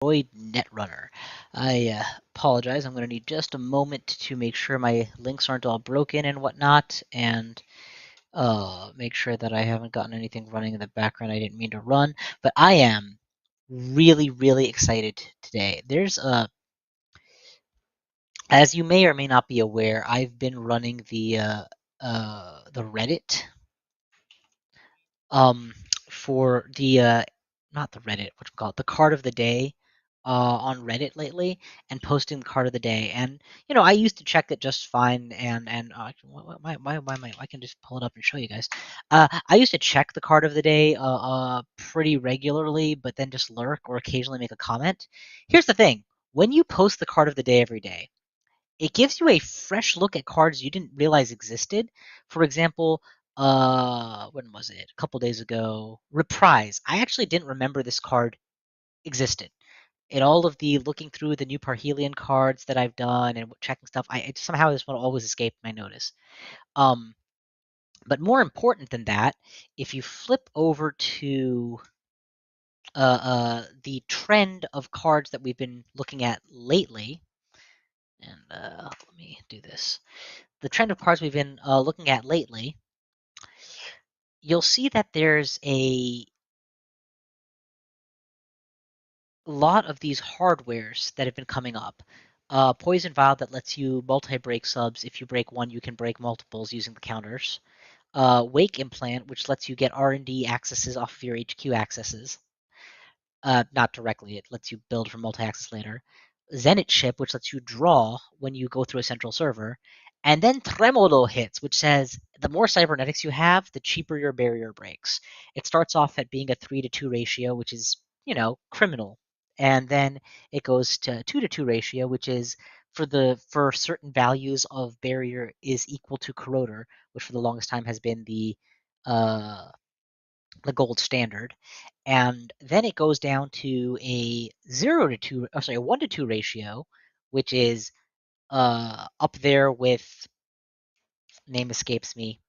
Netrunner. I apologize. I'm going to need just a moment to make sure my links aren't all broken and whatnot, and make sure that I haven't gotten anything running in the background I didn't mean to run. But I am really, really excited today. As you may or may not be aware, I've been running the Reddit um, for the not the Reddit, what you call it, the card of the day on Reddit lately, and posting the card of the day. And I used to check it just fine, and I can just pull it up and show you guys. I used to check the card of the day pretty regularly, but then just lurk or occasionally make a comment. Here's the thing: when you post the card of the day every day, it gives you a fresh look at cards you didn't realize existed. For example, when was it? A couple days ago, Reprise. I actually didn't remember this card existed. In all of the looking through the new Parhelion cards that I've done and checking stuff, somehow this one always escaped my notice. Um, but more important than that, if you flip over to the trend of cards that we've been looking at lately, and let me do this. The trend of cards we've been looking at lately, you'll see that there's a lot of these hardwares that have been coming up. Poison Vial that lets you multi-break subs. If you break one, you can break multiples using the counters. Wake Implant, which lets you get R&D accesses off of your HQ accesses. Not directly, it lets you build from multi-access later. Zenit Chip, which lets you draw when you go through a central server. And then Tremolo hits, which says the more cybernetics you have, the cheaper your barrier breaks. It starts off at being a 3-to-2 ratio, which is, criminal. And then it goes to 2-to-2 ratio, which is for certain values of barrier is equal to corroder, which for the longest time has been uh, the gold standard. And then it goes down to a 1-to-2 ratio, which is up there with, name escapes me,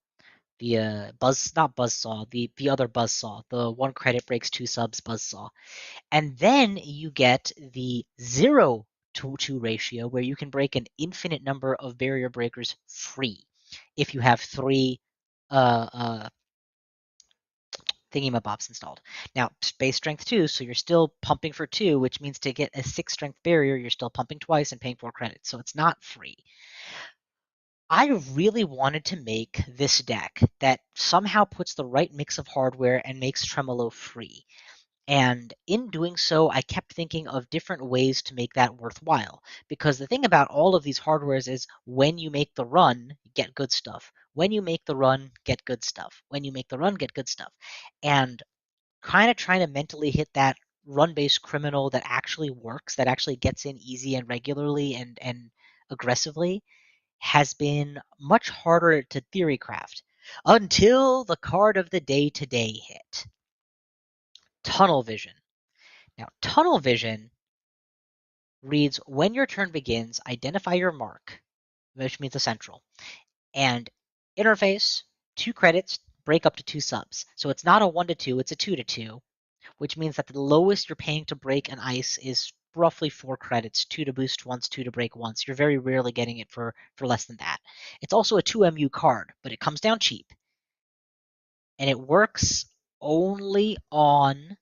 the not Buzzsaw, the other Buzzsaw, the 1 credit breaks 2 subs Buzzsaw. And then you get the 0-to-2 ratio, where you can break an infinite number of barrier breakers free if you have 3 uh, thingy-mabobs installed. Now, base strength 2, so you're still pumping for 2, which means to get a 6 strength barrier, you're still pumping twice and paying 4 credits, so it's not free. I really wanted to make this deck that somehow puts the right mix of hardware and makes Tremolo free. And in doing so, I kept thinking of different ways to make that worthwhile. Because the thing about all of these hardwares is when you make the run, get good stuff. When you make the run, get good stuff. When you make the run, get good stuff. And kind of trying to mentally hit that run-based criminal that actually works, that actually gets in easy and regularly and aggressively, has been much harder to theory craft until the card of the day today hit. Tunnel Vision. Now, Tunnel Vision reads, when your turn begins, identify your mark, which means a central, and interface, 2 credits, break up to 2 subs. So it's not a 1-to-2, it's a 2-to-2, which means that the lowest you're paying to break an ice is roughly 4 credits, 2 to boost once, 2 to break once. You're very rarely getting it for less than that. It's also a 2MU card, but it comes down cheap. And it works only on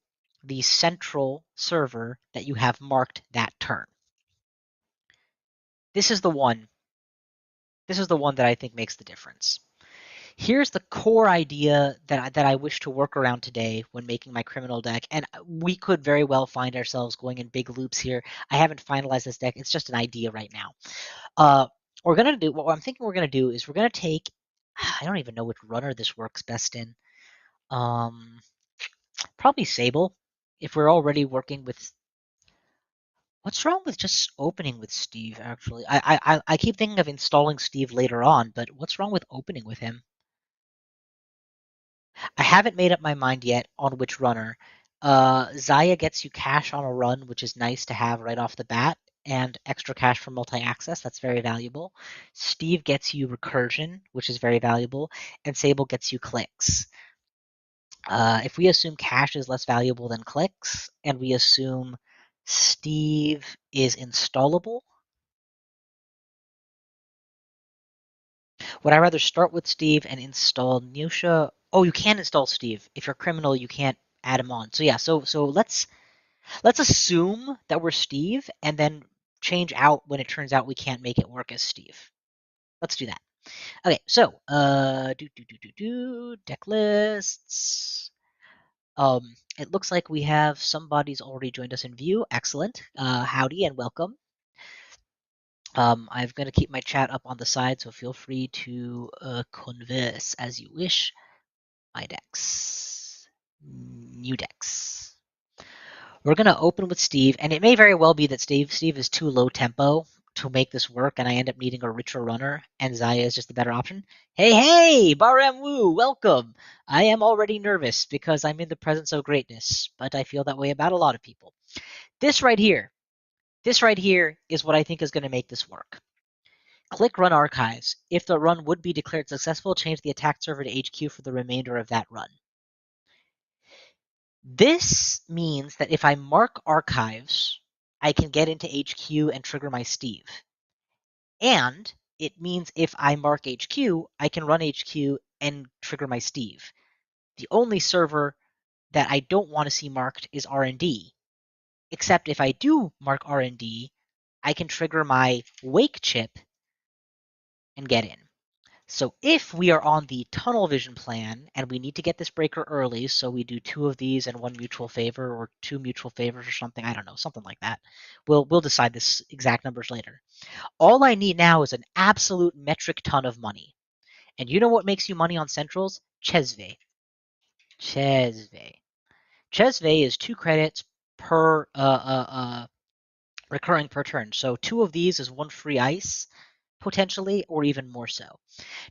the central server that you have marked that turn. This is the one that I think makes the difference. Here's the core idea that I wish to work around today when making my criminal deck, and we could very well find ourselves going in big loops here. I haven't finalized this deck; it's just an idea right now. What I'm thinking we're gonna do is we're gonna take. I don't even know which runner this works best in. Probably Sable, if we're already working with. What's wrong with just opening with Steve? Actually, I keep thinking of installing Steve later on, but what's wrong with opening with him? I haven't made up my mind yet on which runner. Zaya gets you cash on a run, which is nice to have right off the bat, and extra cash for multi-access. That's very valuable. Steve gets you recursion, which is very valuable, and Sable gets you clicks. If we assume cash is less valuable than clicks, and we assume Steve is installable. Would I rather start with Steve and install Nusha? Oh, you can install Steve. If you're a criminal, you can't add him on. So yeah, so let's assume that we're Steve and then change out when it turns out we can't make it work as Steve. Let's do that. Okay, so deck lists. It looks like we have somebody's already joined us in view. Excellent. Howdy and welcome. I'm going to keep my chat up on the side, so feel free to converse as you wish. My decks. New decks. We're going to open with Steve, and it may very well be that Steve is too low tempo to make this work, and I end up needing a richer runner, and Zaya is just the better option. Hey, Baram Wu, welcome! I am already nervous because I'm in the presence of greatness, but I feel that way about a lot of people. This right here is what I think is going to make this work. Click Run Archives. If the run would be declared successful, change the attack server to HQ for the remainder of that run. This means that if I mark archives, I can get into HQ and trigger my Steve. And it means if I mark HQ, I can run HQ and trigger my Steve. The only server that I don't want to see marked is R&D. Except if I do mark R&D, I can trigger my Wake chip and get in. So if we are on the tunnel vision plan and we need to get this breaker early, so we do 2 of these and 1 mutual favor or 2 mutual favors or something, I don't know, something like that. We'll decide this exact numbers later. All I need now is an absolute metric ton of money. And you know what makes you money on centrals? Chesve. Chesve is 2 credits per recurring per turn. So 2 of these is 1 free ice, potentially, or even more so.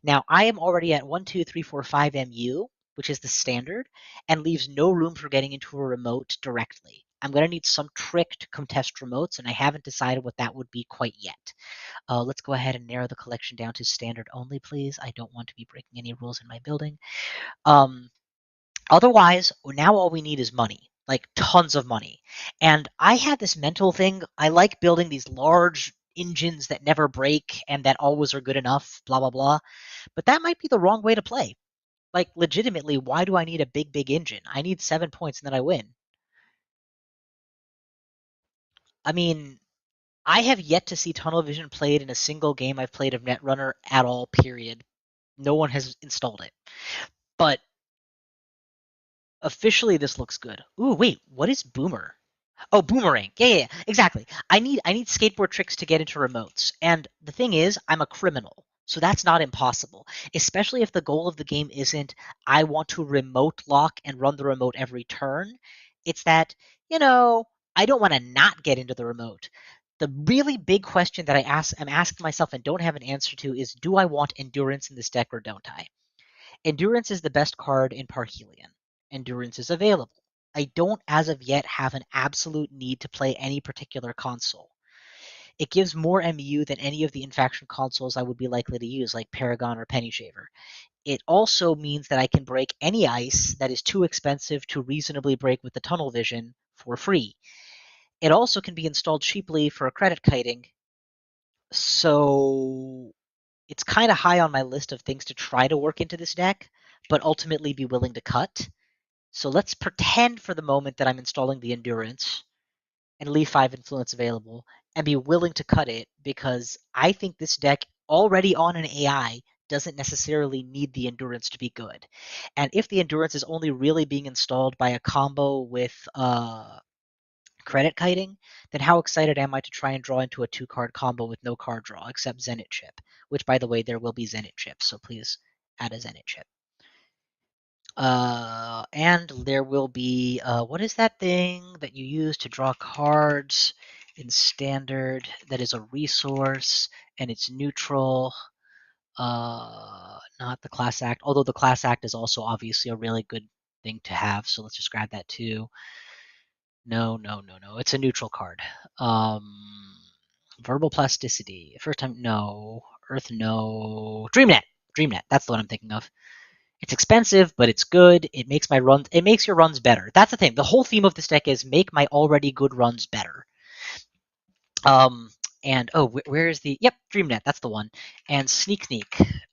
Now, I am already at 1, 2, 3, 4, 5 MU, which is the standard, and leaves no room for getting into a remote directly. I'm going to need some trick to contest remotes, and I haven't decided what that would be quite yet. Let's go ahead and narrow the collection down to standard only, please. I don't want to be breaking any rules in my building. Otherwise, now all we need is money, like tons of money. And I have this mental thing. I like building these large engines that never break and that always are good enough, blah, blah, blah. But that might be the wrong way to play. Like, legitimately, why do I need a big engine? I need 7 points and then I win. I mean, I have yet to see tunnel vision played in a single game I've played of Netrunner at all, period. No one has installed it. But officially, this looks good. Ooh, wait, what is Boomer? Oh, Boomerang. Yeah, exactly. I need skateboard tricks to get into remotes. And the thing is, I'm a criminal. So that's not impossible, especially if the goal of the game isn't I want to remote lock and run the remote every turn. It's that, I don't want to not get into the remote. The really big question that I'm asking myself and don't have an answer to is, do I want endurance in this deck or don't I? Endurance is the best card in Parhelion. Endurance is available. I don't, as of yet, have an absolute need to play any particular console. It gives more MU than any of the in-faction consoles I would be likely to use, like Paragon or Penny-Shaver. It also means that I can break any ice that is too expensive to reasonably break with the tunnel vision for free. It also can be installed cheaply for a credit kiting, so it's kind of high on my list of things to try to work into this deck, but ultimately be willing to cut. So let's pretend for the moment that I'm installing the Endurance and leave 5 Influence available and be willing to cut it because I think this deck already on an AI doesn't necessarily need the Endurance to be good. And if the Endurance is only really being installed by a combo with credit kiting, then how excited am I to try and draw into a 2-card combo with no card draw except Zenith chip, which, by the way, there will be Zenith chips, so please add a Zenith chip. And there will be, what is that thing that you use to draw cards in standard that is a resource and it's neutral? Not the class act, although the class act is also obviously a really good thing to have, so let's just grab that too. No. It's a neutral card. Verbal plasticity. First time, no. Earth, no. Dreamnet. That's the one I'm thinking of. It's expensive, but it's good. It makes your runs better. That's the thing. The whole theme of this deck is make my already good runs better. And where is the? Yep, Dreamnet. That's the one. And Sneak.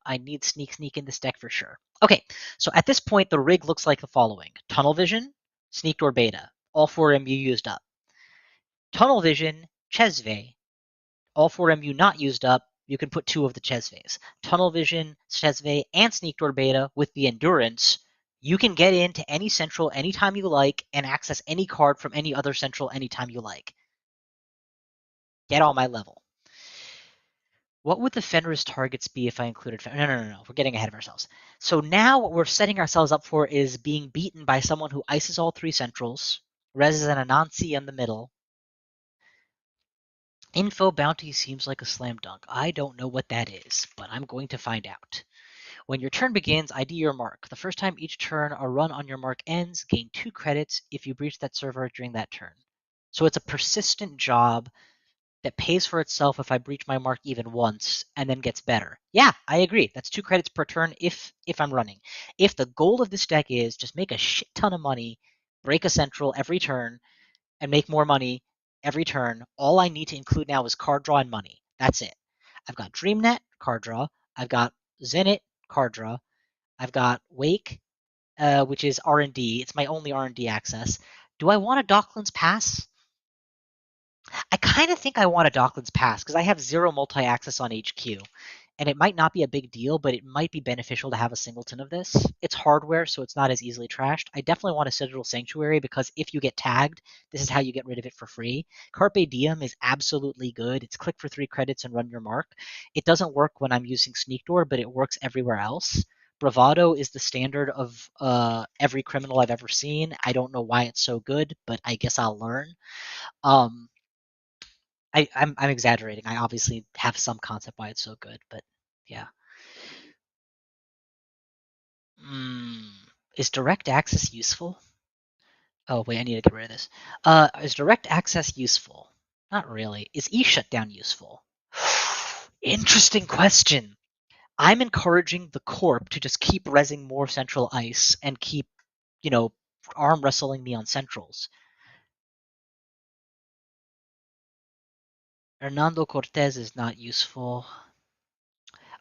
I need Sneak in this deck for sure. Okay, so at this point, the rig looks like the following: Tunnel Vision, Sneak Door Beta. All 4MU used up. Tunnel Vision, Chesve. All 4MU not used up. You can put 2 of the Chesves. Tunnel Vision, Chesve, and Sneak Door Beta with the Endurance. You can get into any central anytime you like and access any card from any other central anytime you like. Get on my level. What would the Fenris targets be if I included Fenris? No. We're getting ahead of ourselves. So now what we're setting ourselves up for is being beaten by someone who ices all 3 centrals, reses an Anansi in the middle. Info bounty seems like a slam dunk. I don't know what that is, but I'm going to find out. When your turn begins, ID your mark. The first time each turn a run on your mark ends, gain 2 credits if you breach that server during that turn. So it's a persistent job that pays for itself if I breach my mark even once and then gets better. Yeah, I agree. That's 2 credits per turn if I'm running. If the goal of this deck is just make a shit ton of money, break a central every turn, and make more money every turn, all I need to include now is card draw and money. That's it. I've got Dreamnet, card draw. I've got Zenit, card draw. I've got Wake, which is R&D. It's my only R&D access. Do I want a Docklands Pass? I kind of think I want a Docklands Pass because I have 0 multi-access on HQ. And it might not be a big deal, but it might be beneficial to have a singleton of this. It's hardware, so it's not as easily trashed. I definitely want a Citadel Sanctuary because if you get tagged, this is how you get rid of it for free. Carpe Diem is absolutely good. It's click for 3 credits and run your mark. It doesn't work when I'm using Sneak Door, but it works everywhere else. Bravado is the standard of every criminal I've ever seen. I don't know why it's so good, but I guess I'll learn. Um, I'm exaggerating. I obviously have some concept why it's so good, but yeah. Mm, is direct access useful? Oh wait, I need to get rid of this. Is direct access useful? Not really. Is e-shutdown useful? Interesting question. I'm encouraging the corp to just keep resing more central ice and keep, arm wrestling me on centrals. Hernando Cortez is not useful.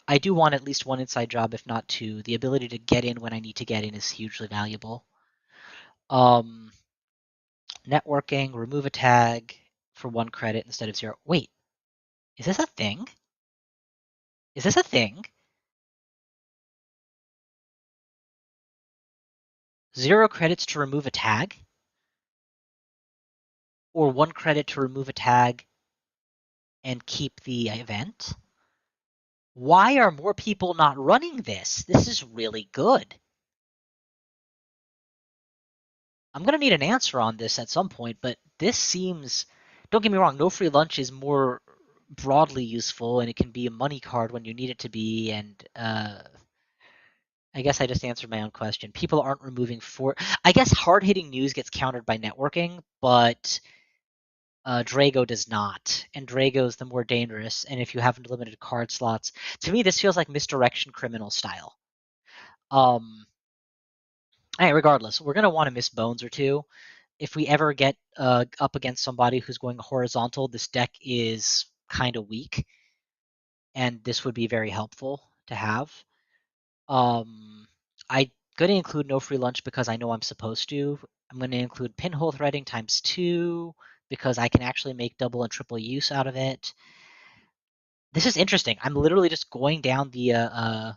I do want at least 1 inside job, if not 2. The ability to get in when I need to get in is hugely valuable. Um, Networking, remove a tag for 1 credit instead of 0. Wait, is this a thing? Is this a thing? 0 credits to remove a tag? Or 1 credit to remove a tag and keep the event? Why are more people not running this? This is really good. I'm going to need an answer on this at some point, but this seems... Don't get me wrong, no free lunch is more broadly useful, and it can be a money card when you need it to be, and I guess I just answered my own question. People aren't removing I guess hard-hitting news gets countered by networking, but Drago does not, and Drago's the more dangerous, and if you have limited card slots... To me, this feels like misdirection criminal style. Hey, regardless, we're going to want to miss bones or 2. If we ever get up against somebody who's going horizontal, this deck is kind of weak, and this would be very helpful to have. I'm going to include no free lunch because I know I'm supposed to. I'm going to include pinhole threading times 2 because I can actually make double and triple use out of it. This is interesting. I'm literally just going down the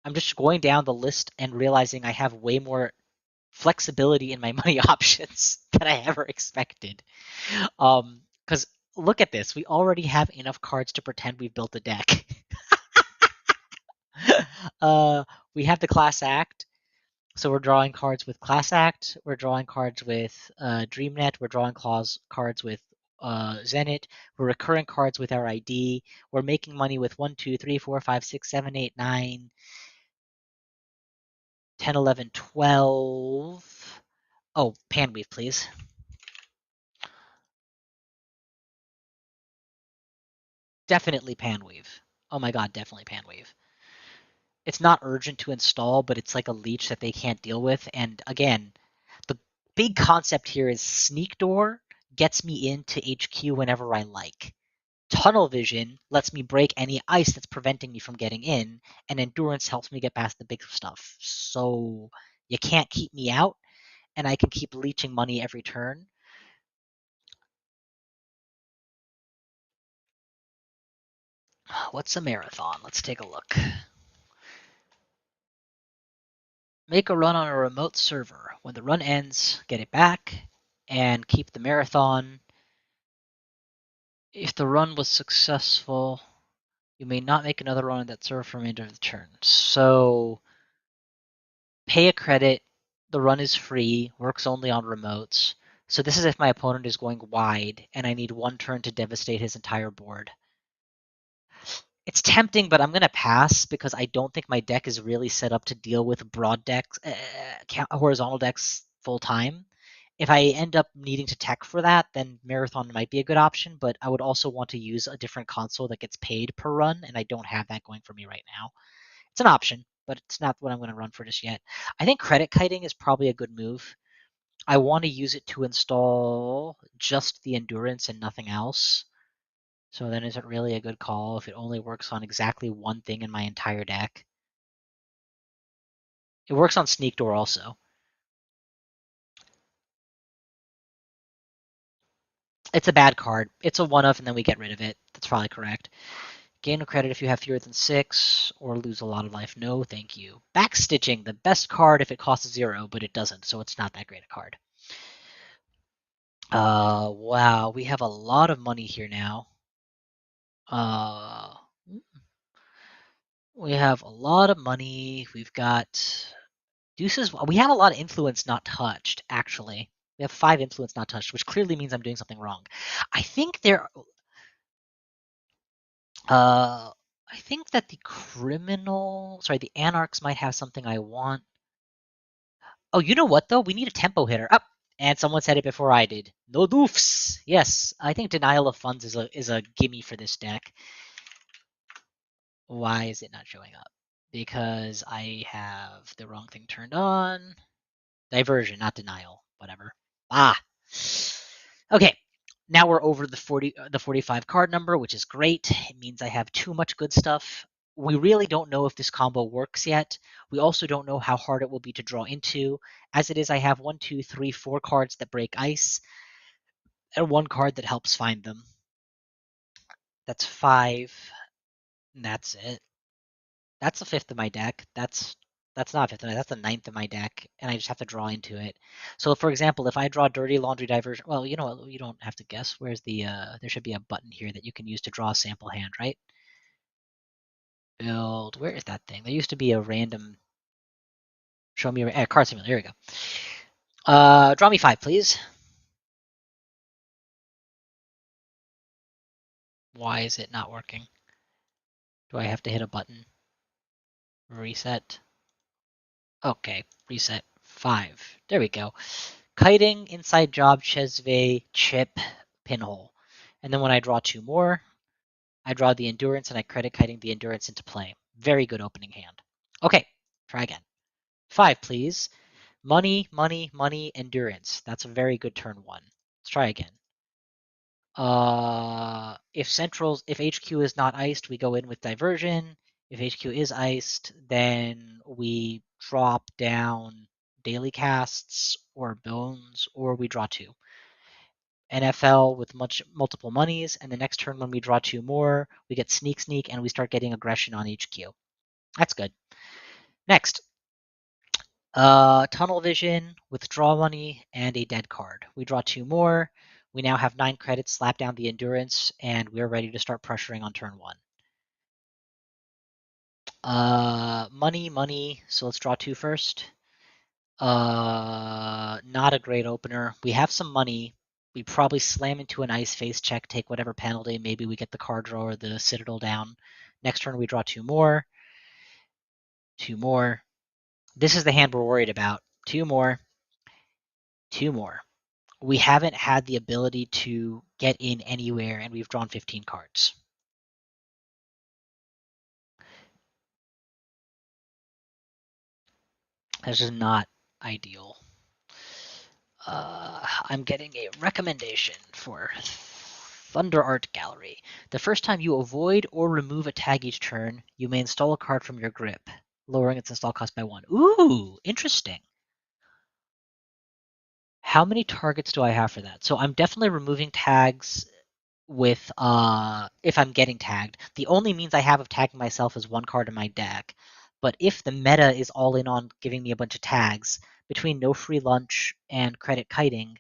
I'm just going down the list and realizing I have way more flexibility in my money options than I ever expected. Because look at this, we already have enough cards to pretend we've built a deck. We have the class act, so we're drawing cards with class act. We're drawing cards with Dreamnet. We're drawing cards with Zenit. We're recurring cards with our ID. We're making money with 1, 2, 3, 4, 5, 6, 7, 8, 9, 10, 11, 12. Oh, Panweave, please. Definitely Panweave. Oh my god, definitely Panweave. It's not urgent to install, but it's like a leech that they can't deal with. And again, the big concept here is Sneak Door gets me into HQ whenever I like. Tunnel vision lets me break any ice that's preventing me from getting in, and endurance helps me get past the big stuff. So you can't keep me out, and I can keep leeching money every turn. What's a marathon? Let's take a look. Make a run on a remote server. When the run ends, get it back and keep the marathon. If the run was successful, you may not make another run on that server for the remainder of the turn. So pay a credit. The run is free, works only on remotes. So this is if my opponent is going wide and I need one turn to devastate his entire board. It's tempting, but I'm going to pass because I don't think my deck is really set up to deal with broad decks, horizontal decks full time. If I end up needing to tech for that, then Marathon might be a good option, but I would also want to use a different console that gets paid per run, and I don't have that going for me right now. It's an option, but it's not what I'm going to run for just yet. I think credit kiting is probably a good move. I want to use it to install just the endurance and nothing else. So then is it really a good call if it only works on exactly one thing in my entire deck? It works on Sneak Door also. It's a bad card. It's a one-of, and then we get rid of it. That's probably correct. Gain a credit if you have fewer than 6, or lose a lot of life. No, thank you. Backstitching, the best card if it costs 0, but it doesn't, so it's not that great a card. Wow, we have a lot of money here now. We have a lot of money. We've got deuces. We have a lot of influence not touched, actually. We have 5 influence not touched, which clearly means I'm doing something wrong. I think there. I think that the anarchs might have something I want. Oh, you know what though? We need a tempo hitter. Up, and someone said it before I did. No doofs. Yes, I think denial of funds is a gimme for this deck. Why is it not showing up? Because I have the wrong thing turned on. Diversion, not denial. Whatever. Ah. Okay. Now we're over the 45 card number, which is great. It means I have too much good stuff. We really don't know if this combo works yet. We also don't know how hard it will be to draw into. As it is, I have 1, 2, 3, 4 cards that break ice, and 1 card that helps find them. That's 5. And that's it. That's the 5th of my deck. That's not 5th of my, that's the 9th of my deck, and I just have to draw into it. So, for example, if I draw Dirty Laundry Diversion, well, you know what? You don't have to guess. Where's the? There should be a button here that you can use to draw a sample hand, right? Build. Where is that thing? There used to be a random. Show me a card simulator. Here we go. Draw me 5, please. Why is it not working? Do I have to hit a button? Reset. Okay, reset 5. There we go. Kiting, Inside Job, Chesve, Chip, Pinhole. And then when I draw 2 more, I draw the Endurance and I credit Kiting the Endurance into play. Very good opening hand. Okay, try again. 5, please. Money, money, money, Endurance. That's a very good turn 1. Let's try again. If HQ is not iced, we go in with Diversion. If HQ is iced, then we drop down Daily Casts or Bones, or we draw 2. NFL with multiple monies, and the next turn when we draw 2 more, we get Sneak Sneak, and we start getting aggression on HQ. That's good. Next, Tunnel Vision, withdraw money, and a dead card. We draw 2 more. We now have 9 credits, slap down the Endurance, and we're ready to start pressuring on turn 1. Money, money, so let's draw 2 first. Not a great opener. We have some money. We probably slam into an ice face check, take whatever penalty. Maybe we get the card draw or the Citadel down. Next turn we draw 2 more. 2 more. This is the hand we're worried about. 2 more. 2 more. We haven't had the ability to get in anywhere, and we've drawn 15 cards. This is not ideal. I'm getting a recommendation for Thunder Art Gallery. The first time you avoid or remove a tag each turn, you may install a card from your grip, lowering its install cost by 1. Ooh, interesting. How many targets do I have for that? So I'm definitely removing tags with if I'm getting tagged. The only means I have of tagging myself is one card in my deck. But if the meta is all in on giving me a bunch of tags, between no free lunch and credit kiting,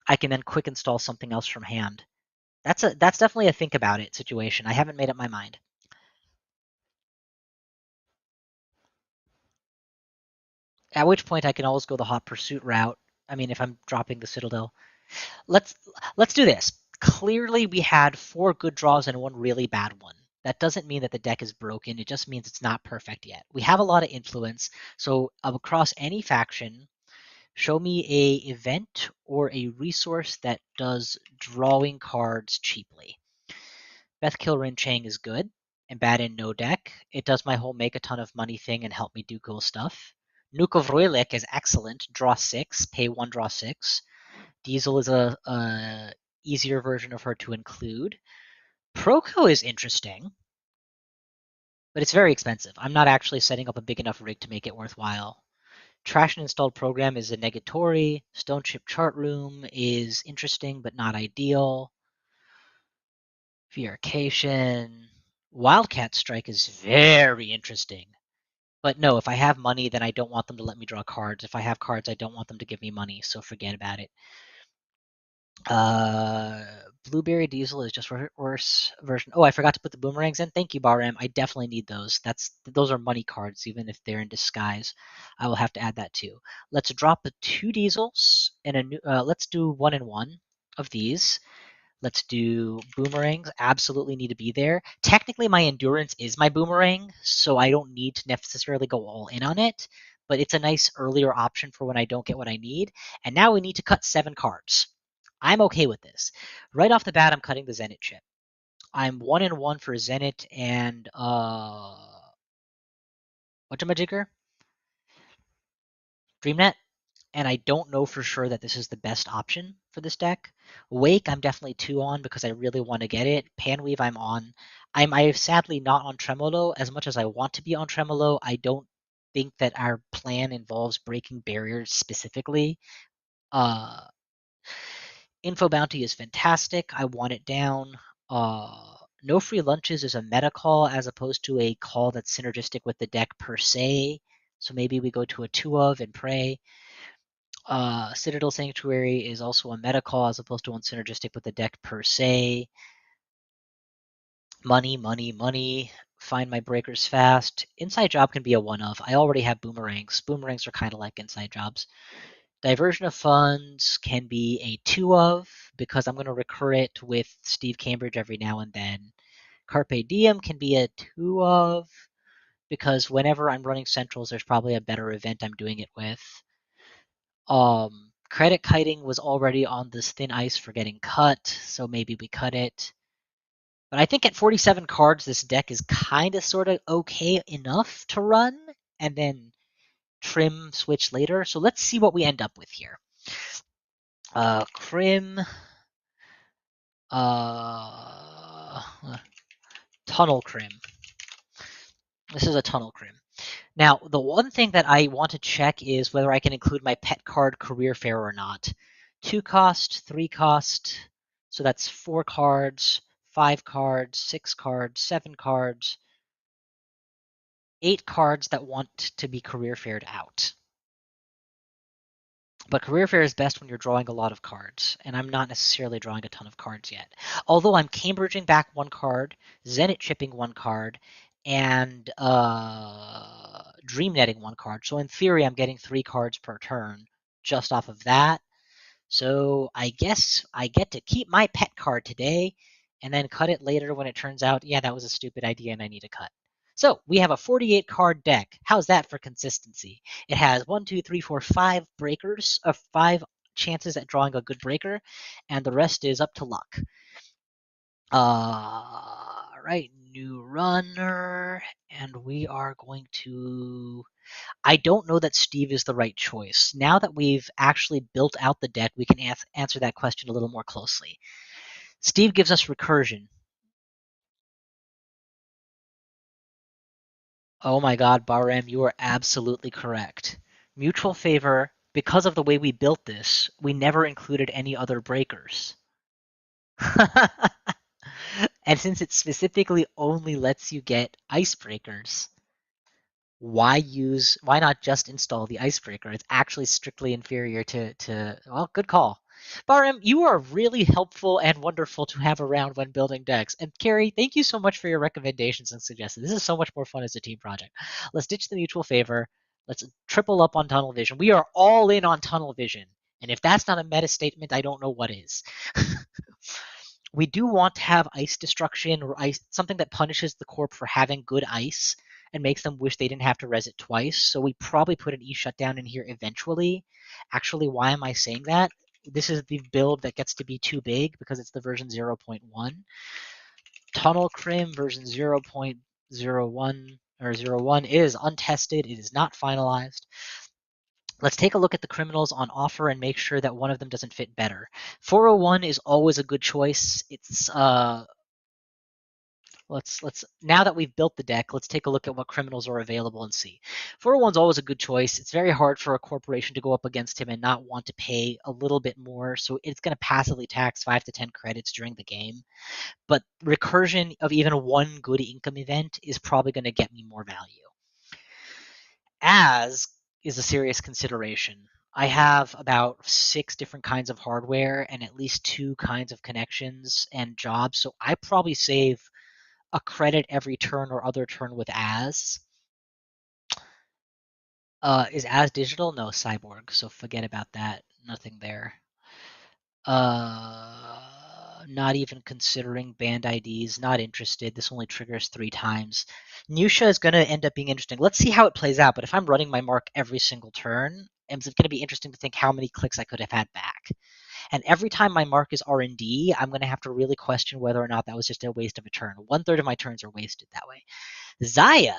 I can then quick install something else from hand. That's definitely a think about it situation. I haven't made up my mind. At which point I can always go the hot pursuit route. I mean, if I'm dropping the Citadel, let's let's do this. Clearly, we had 4 good draws and 1 really bad one. That doesn't mean that the deck is broken. It just means it's not perfect yet. We have a lot of influence, so across any faction, show me a event or a resource that does drawing cards cheaply. Beth Kill Rin Chang is good and bad in no deck. It does my whole make a ton of money thing and help me do cool stuff. Nuke of Roilik is excellent. Draw 6, pay 1, draw 6. Diesel is a easier version of her to include. Proco is interesting, but it's very expensive. I'm not actually setting up a big enough rig to make it worthwhile. Trash and installed program is a negatory. Stone Chip Chart Room is interesting but not ideal. Furication. Wildcat Strike is very interesting. But no, if I have money, then I don't want them to let me draw cards. If I have cards, I don't want them to give me money, so forget about it. Uh, Blueberry Diesel is just worse version. Oh, I forgot to put the boomerangs in. Thank you, Barram. I definitely need those. Those are money cards, even if they're in disguise. I will have to add that too. Let's drop the 2 diesels and a new. Let's do 1 and 1 of these. Let's do boomerangs. Absolutely need to be there. Technically, my endurance is my boomerang, so I don't need to necessarily go all in on it. But it's a nice earlier option for when I don't get what I need. And now we need to cut 7 cards. I'm okay with this. Right off the bat, I'm cutting the Zenit chip. I'm 1 and 1 for Zenit and whatchamajigger? DreamNet. And I don't know for sure that this is the best option for this deck. Wake, I'm definitely 2 on because I really want to get it. Panweave, I'm on. I'm sadly not on Tremolo. As much as I want to be on Tremolo, I don't think that our plan involves breaking barriers specifically. Uh, Info Bounty is fantastic. I want it down. No free lunches is a meta call as opposed to a call that's synergistic with the deck per se. So maybe we go to a 2 of and pray. Citadel Sanctuary is also a meta call as opposed to one synergistic with the deck per se. Money, money, money. Find my breakers fast. Inside job can be a 1 of. I already have boomerangs. Boomerangs are kind of like inside jobs. Diversion of funds can be a 2 of because I'm going to recur it with Steve Cambridge every now and then. Carpe Diem can be a 2 of because whenever I'm running centrals, there's probably a better event I'm doing it with. Credit kiting was already on this thin ice for getting cut, so maybe we cut it. But I think at 47 cards, this deck is kind of sort of okay enough to run and then trim switch later. So let's see what we end up with here. Crim, uh, Tunnel Crim. This is a Tunnel Crim. Now, the one thing that I want to check is whether I can include my pet card Career Fair or not. 2 cost, 3 cost, so that's 4 cards, 5 cards, 6 cards, 7 cards, 8 cards that want to be Career Faired out. But Career Fair is best when you're drawing a lot of cards, and I'm not necessarily drawing a ton of cards yet. Although I'm Cambridging back 1 card, Zenit chipping 1 card, and Dream Netting 1 card. So in theory, I'm getting 3 cards per turn just off of that. So I guess I get to keep my pet card today and then cut it later when it turns out, yeah, that was a stupid idea and I need to cut. So we have a 48 card deck. How's that for consistency? It has 1, 2, 3, 4, 5 breakers, 5 chances at drawing a good breaker, and the rest is up to luck. Right, new runner, and we are going to I don't know that Steve is the right choice. Now that we've actually built out the deck, we can answer that question a little more closely. Steve gives us recursion. Oh my god, Barem, you are absolutely correct. Mutual favor, because of the way we built this, we never included any other breakers. And since it specifically only lets you get icebreakers, why not just install the icebreaker? It's actually strictly inferior to well, good call. Barim, you are really helpful and wonderful to have around when building decks. And Carrie, thank you so much for your recommendations and suggestions. This is so much more fun as a team project. Let's ditch the mutual favor. Let's triple up on tunnel vision. We are all in on tunnel vision. And if that's not a meta statement, I don't know what is. We do want to have ice destruction or ice something that punishes the corp for having good ice and makes them wish they didn't have to res it twice. So we probably put an E shutdown in here eventually. Actually, why am I saying that? This is the build that gets to be too big because it's the version 0.1. Tunnel Crim version 0.01 or 01 is untested. It is not finalized. Let's take a look at the criminals on offer and make sure that one of them doesn't fit better. 401 is always a good choice. It's let's now that we've built the deck, let's take a look at what criminals are available and see. 401's always a good choice. It's very hard for a corporation to go up against him and not want to pay a little bit more, so it's going to passively tax 5 to 10 credits during the game. But recursion of even one good income event is probably going to get me more value. As is a serious consideration. I have about 6 different kinds of hardware and at least 2 kinds of connections and jobs, so I probably save a credit every turn or other turn with as. Is as digital? No, cyborg, so forget about that. Nothing there. Not even considering band IDs. Not interested. This only triggers 3 times. Nusha is going to end up being interesting. Let's see how it plays out. But if I'm running my mark every single turn, it's going to be interesting to think how many clicks I could have had back. And every time my mark is R&D, I'm going to have to really question whether or not that was just a waste of a turn. 1/3 of my turns are wasted that way. Zaya,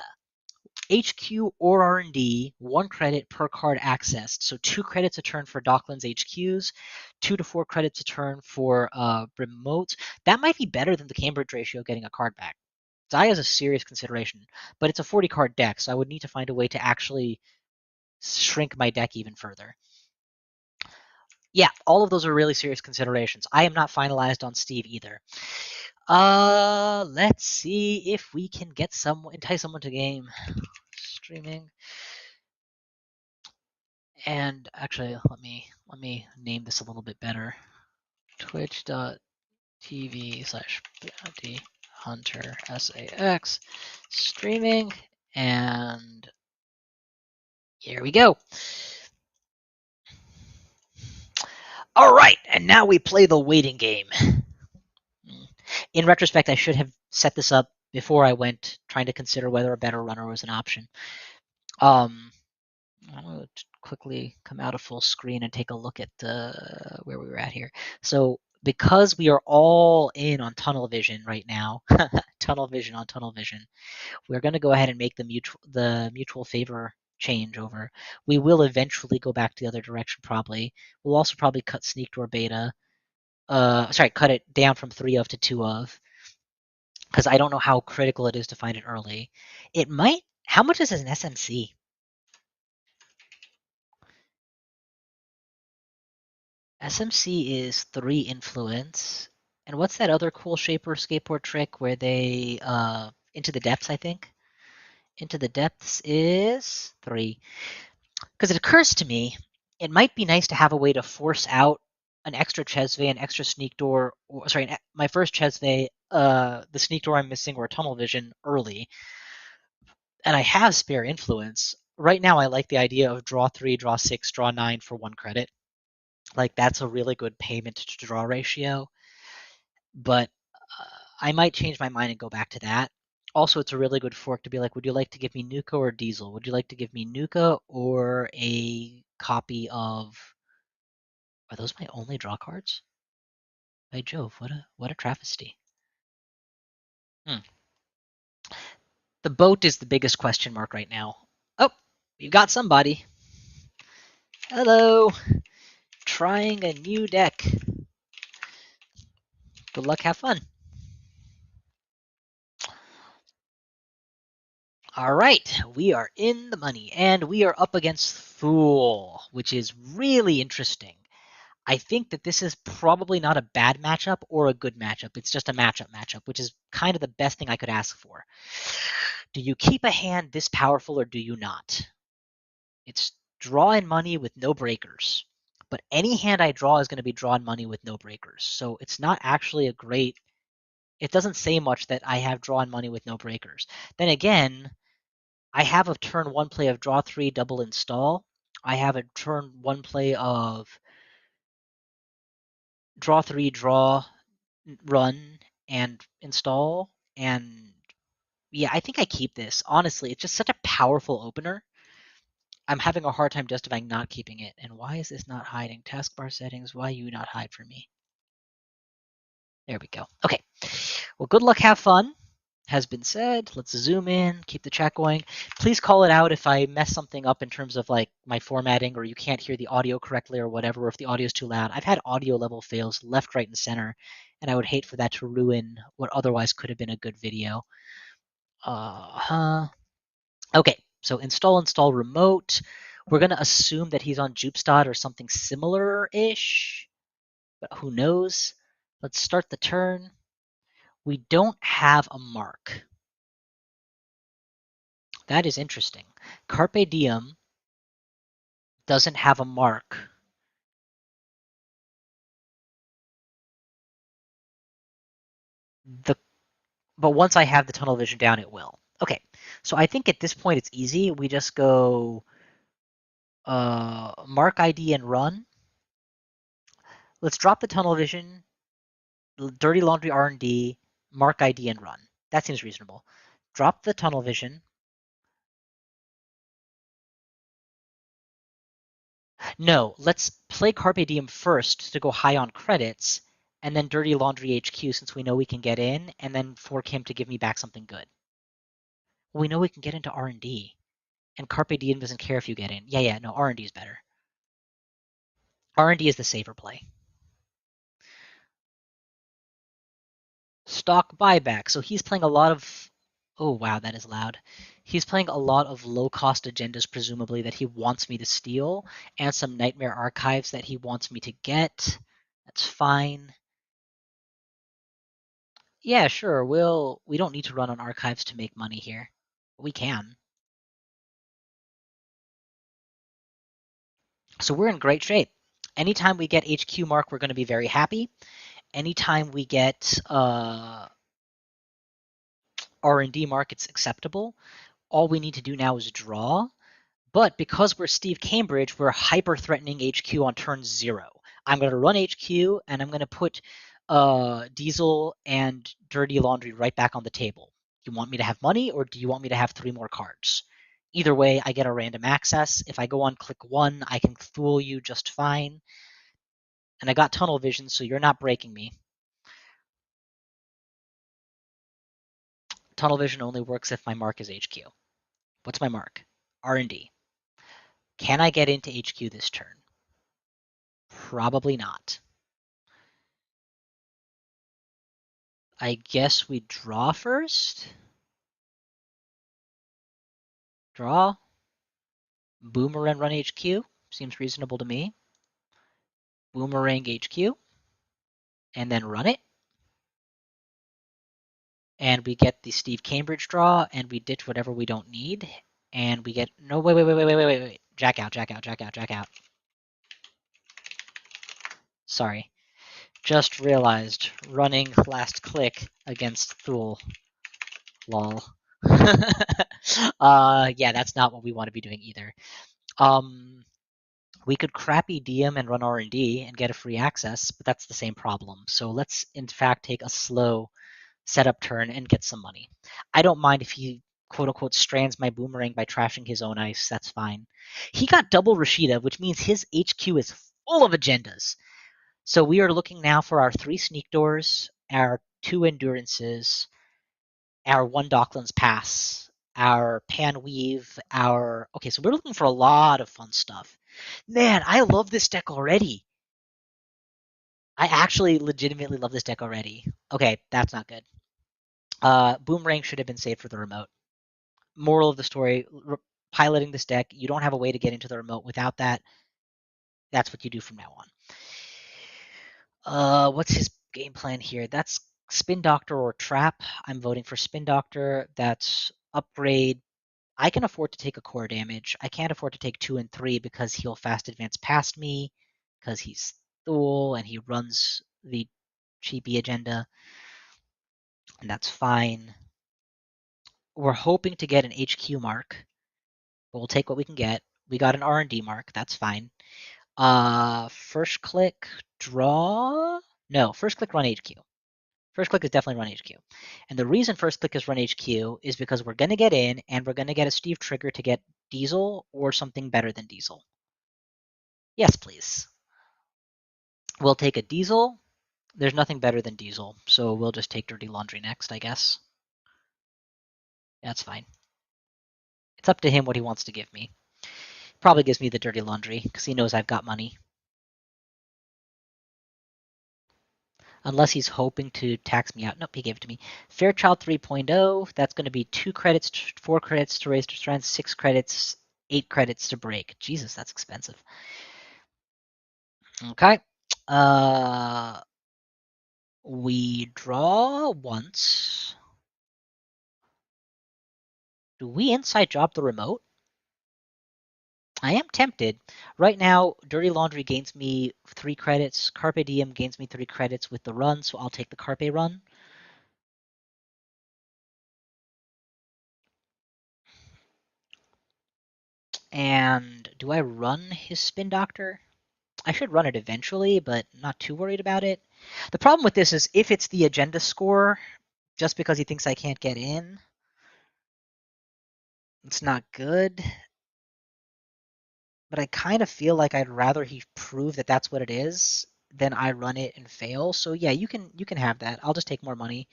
HQ or R&D, 1 credit per card accessed. So 2 credits a turn for Dockland's HQs, 2 to 4 credits a turn for remote. That might be better than the Cambridge ratio getting a card back. Zaya is a serious consideration, but it's a 40 card deck, so I would need to find a way to actually shrink my deck even further. Yeah, all of those are really serious considerations. I am not finalized on Steve either. Let's see if we can get entice someone to game. Streaming. And actually, let me name this a little bit better. Twitch.tv/bountyhuntersax streaming, and here we go. All right, and now we play the waiting game. In retrospect, I should have set this up before I went trying to consider whether a better runner was an option. I'm going to quickly come out of full screen and take a look at where we were at here. So because we are all in on tunnel vision right now, tunnel vision on tunnel vision, we're going to go ahead and make the mutual favor change over. We will eventually go back to the other direction probably. We'll also probably cut sneak door beta. Cut it down from 3 of to 2 of. Because I don't know how critical it is to find it early. It might. How much is an SMC? SMC is 3 influence. And what's that other cool shaper skateboard trick where they into the depths, I think? Into the depths is 3. Because it occurs to me, it might be nice to have a way to force out an extra Chesve, an extra sneak door, my first Chesve, the sneak door I'm missing, or tunnel vision early. And I have spare influence. Right now I like the idea of draw 3, draw 6, draw 9 for 1 credit. Like that's a really good payment to draw ratio. But I might change my mind and go back to that. Also, it's a really good fork to be like, would you like to give me Nuka or Diesel? Would you like to give me Nuka or a copy of... Are those my only draw cards? By Jove, what a travesty. The boat is the biggest question mark right now. Oh, We've got somebody. Hello. Trying a new deck. Good luck, have fun. All right, we are in the money, and we are up against Thule, which is really interesting. I think that this is probably not a bad matchup or a good matchup. It's just a matchup, which is kind of the best thing I could ask for. Do you keep a hand this powerful or do you not? It's draw and money with no breakers. But any hand I draw is going to be draw and money with no breakers. So it's not actually a great. It doesn't say much that I have draw and money with no breakers. Then again, I have a turn one play of draw three, double install. I have a turn one play of draw three, draw, run, and install. And yeah, I think I keep this. Honestly, it's just such a powerful opener. I'm having a hard time justifying not keeping it. And why is this not hiding? Taskbar settings, why you not hide for me? There we go. Okay. Well, good luck, have fun. Has been said. Let's zoom in, keep the chat going. Please call it out if I mess something up in terms of like my formatting or you can't hear the audio correctly or whatever, or if the audio is too loud. I've had audio level fails left, right, and center, and I would hate for that to ruin what otherwise could have been a good video. Okay, so install remote. We're going to assume that he's on Jupstad or something similar-ish, but who knows? Let's start the turn. We don't have a mark. That is interesting. Carpe Diem doesn't have a mark. But once I have the tunnel vision down, it will. Okay, so I think at this point it's easy. We just go mark ID and run. Let's drop the tunnel vision, dirty laundry R&D, mark ID and run. That seems reasonable. Drop the tunnel vision. No, let's play Carpe Diem first to go high on credits, and then dirty laundry HQ since we know we can get in, and then fork him to give me back something good. Well, we know we can get into R&D, and Carpe Diem doesn't care if you get in. Yeah, no, R&D is better. R&D is the safer play. Stock buyback. So he's playing a lot of. Oh wow, that is loud. He's playing a lot of low-cost agendas, presumably that he wants me to steal, and some nightmare archives that he wants me to get. That's fine. Yeah, sure. We don't need to run on archives to make money here. We can. So we're in great shape. Anytime we get HQ mark, we're going to be very happy. Anytime we get R&D mark, it's acceptable. All we need to do now is draw. But because we're Steve Cambridge, we're hyper-threatening HQ on turn 0. I'm going to run HQ, and I'm going to put Diesel and Dirty Laundry right back on the table. You want me to have money, or do you want me to have 3 more cards? Either way, I get a random access. If I go on click 1, I can fool you just fine. And I got tunnel vision, so you're not breaking me. Tunnel vision only works if my mark is HQ. What's my mark? R&D. Can I get into HQ this turn? Probably not. I guess we draw first. Draw. Boomerang run HQ. Seems reasonable to me. Boomerang HQ. And then run it. And we get the Steve Cambridge draw, and we ditch whatever we don't need. And we get no wait. Jack out. Sorry. Just realized running last click against Thule. Lol. Yeah, that's not what we want to be doing either. We could crappy DM and run R&D and get a free access, but that's the same problem. So let's, in fact, take a slow setup turn and get some money. I don't mind if he, quote-unquote, strands my boomerang by trashing his own ice. That's fine. He got double Rashida, which means his HQ is full of agendas. So we are looking now for our 3 sneak doors, our 2 endurances, our 1 Docklands pass, our Pan Weave, our... Okay, so we're looking for a lot of fun stuff. Man, I love this deck already. I actually legitimately love this deck already. Okay, that's not good. Boomerang should have been saved for the remote. Moral of the story, piloting this deck, you don't have a way to get into the remote without that. That's what you do from now on. What's his game plan here? That's Spin Doctor or Trap. I'm voting for Spin Doctor. That's upgrade. I can afford to take a core damage. I can't afford to take 2 and 3 because he'll fast advance past me because he's Thule and he runs the cheapy agenda, and that's fine. We're hoping to get an HQ mark, but we'll take what we can get. We got an R&D mark. That's fine. First click, draw? No, first click, run HQ. First click is definitely run HQ. And the reason first click is run HQ is because we're going to get in and we're going to get a Steve trigger to get Diesel or something better than Diesel. Yes, please. We'll take a Diesel. There's nothing better than Diesel, so we'll just take Dirty Laundry next, I guess. That's fine. It's up to him what he wants to give me. Probably gives me the Dirty Laundry because he knows I've got money. Unless he's hoping to tax me out. Nope, he gave it to me. Fairchild 3.0, that's going to be 2 credits, 4 credits to raise to strength, 6 credits, 8 credits to break. Jesus, that's expensive. Okay. We draw once. Do we inside job the remote? I am tempted. Right now, Dirty Laundry gains me 3 credits. Carpe Diem gains me 3 credits with the run, so I'll take the Carpe run. And do I run his Spin Doctor? I should run it eventually, but not too worried about it. The problem with this is if it's the agenda score, just because he thinks I can't get in, it's not good. But I kind of feel like I'd rather he prove that that's what it is than I run it and fail. So yeah, you can have that. I'll just take more money.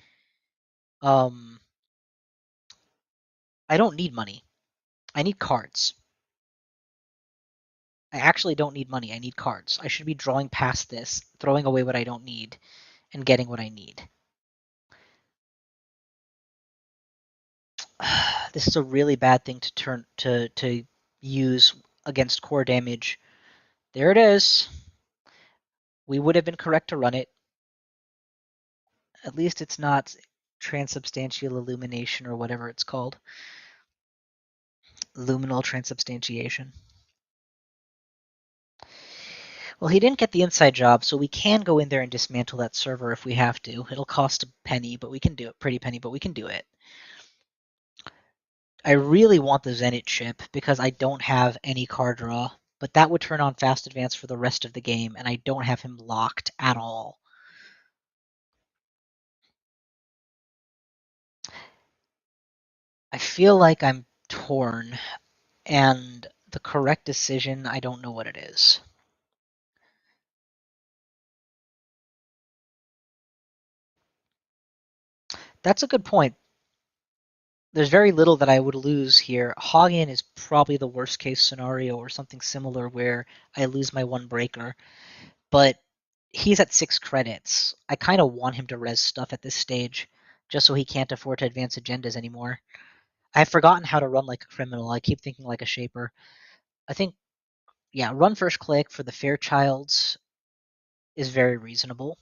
Um, I don't need money. I need cards. I actually don't need money. I need cards. I should be drawing past this, throwing away what I don't need, and getting what I need. This is a really bad thing to turn to use against core damage. There it is. We would have been correct to run it. At least it's not transubstantial illumination or whatever it's called. Luminal transubstantiation. Well, he didn't get the inside job, so we can go in there and dismantle that server if we have to. It'll cost a penny, but we can do it. Pretty penny, but we can do it. I really want the Zenit chip because I don't have any card draw, but that would turn on fast advance for the rest of the game, and I don't have him locked at all. I feel like I'm torn, and the correct decision, I don't know what it is. That's a good point. There's very little that I would lose here. Hagen is probably the worst case scenario or something similar where I lose my 1 breaker, but he's at 6 credits. I kind of want him to res stuff at this stage just so he can't afford to advance agendas anymore. I've forgotten how to run like a criminal. I keep thinking like a shaper. I think, yeah, run first click for the Fairchilds is very reasonable.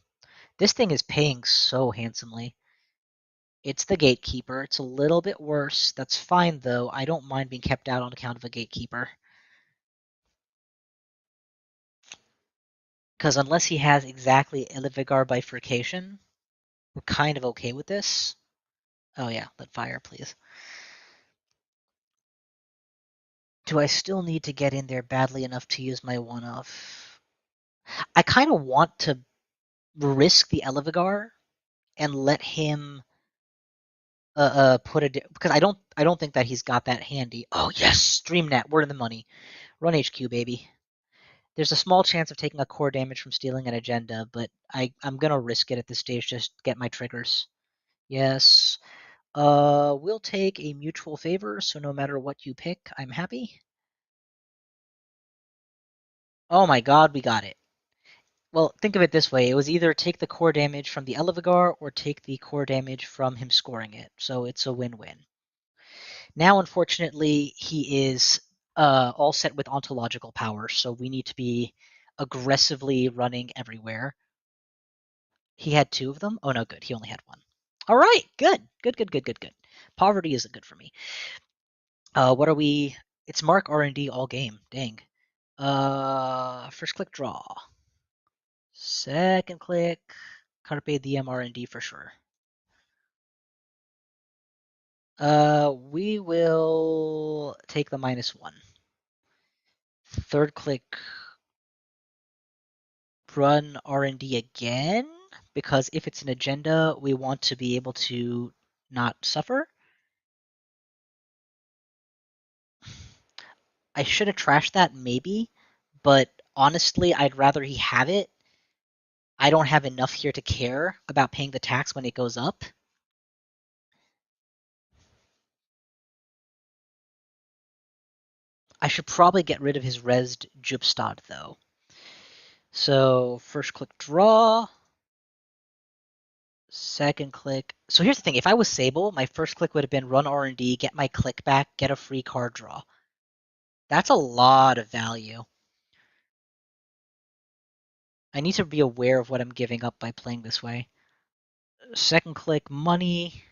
This thing is paying so handsomely. It's the gatekeeper. It's a little bit worse. That's fine, though. I don't mind being kept out on account of a gatekeeper. Because unless he has exactly Ilivigar bifurcation, we're kind of okay with this. Oh yeah, let fire, please. Do I still need to get in there badly enough to use my one-off? I kind of want to risk the Ilivigar and let him put a because I don't think that he's got that handy. Oh yes, StreamNet, we're in the money. Run HQ, baby. There's a small chance of taking a core damage from stealing an agenda, but I'm gonna risk it at this stage. Just get my triggers. Yes. We'll take a mutual favor, so no matter what you pick, I'm happy. Oh my god, we got it. Well, think of it this way. It was either take the core damage from the Elevigar or take the core damage from him scoring it. So it's a win-win. Now, unfortunately, he is all set with ontological power, so we need to be aggressively running everywhere. He had two of them? Oh no, good. He only had one. All right, good. Good. Poverty isn't good for me. What are we? It's Mark R&D all game. Dang. First click draw. Second click Carpe Diem R&D for sure. We will take the -1. Third click run R&D again, because if it's an agenda, we want to be able to not suffer. I should have trashed that maybe, but honestly, I'd rather he have it. I don't have enough here to care about paying the tax when it goes up. I should probably get rid of his resed Jupstad though. So first click draw, second click. So here's the thing: if I was Sable, my first click would have been run R&D, get my click back, get a free card draw. That's a lot of value. I need to be aware of what I'm giving up by playing this way. Second click money.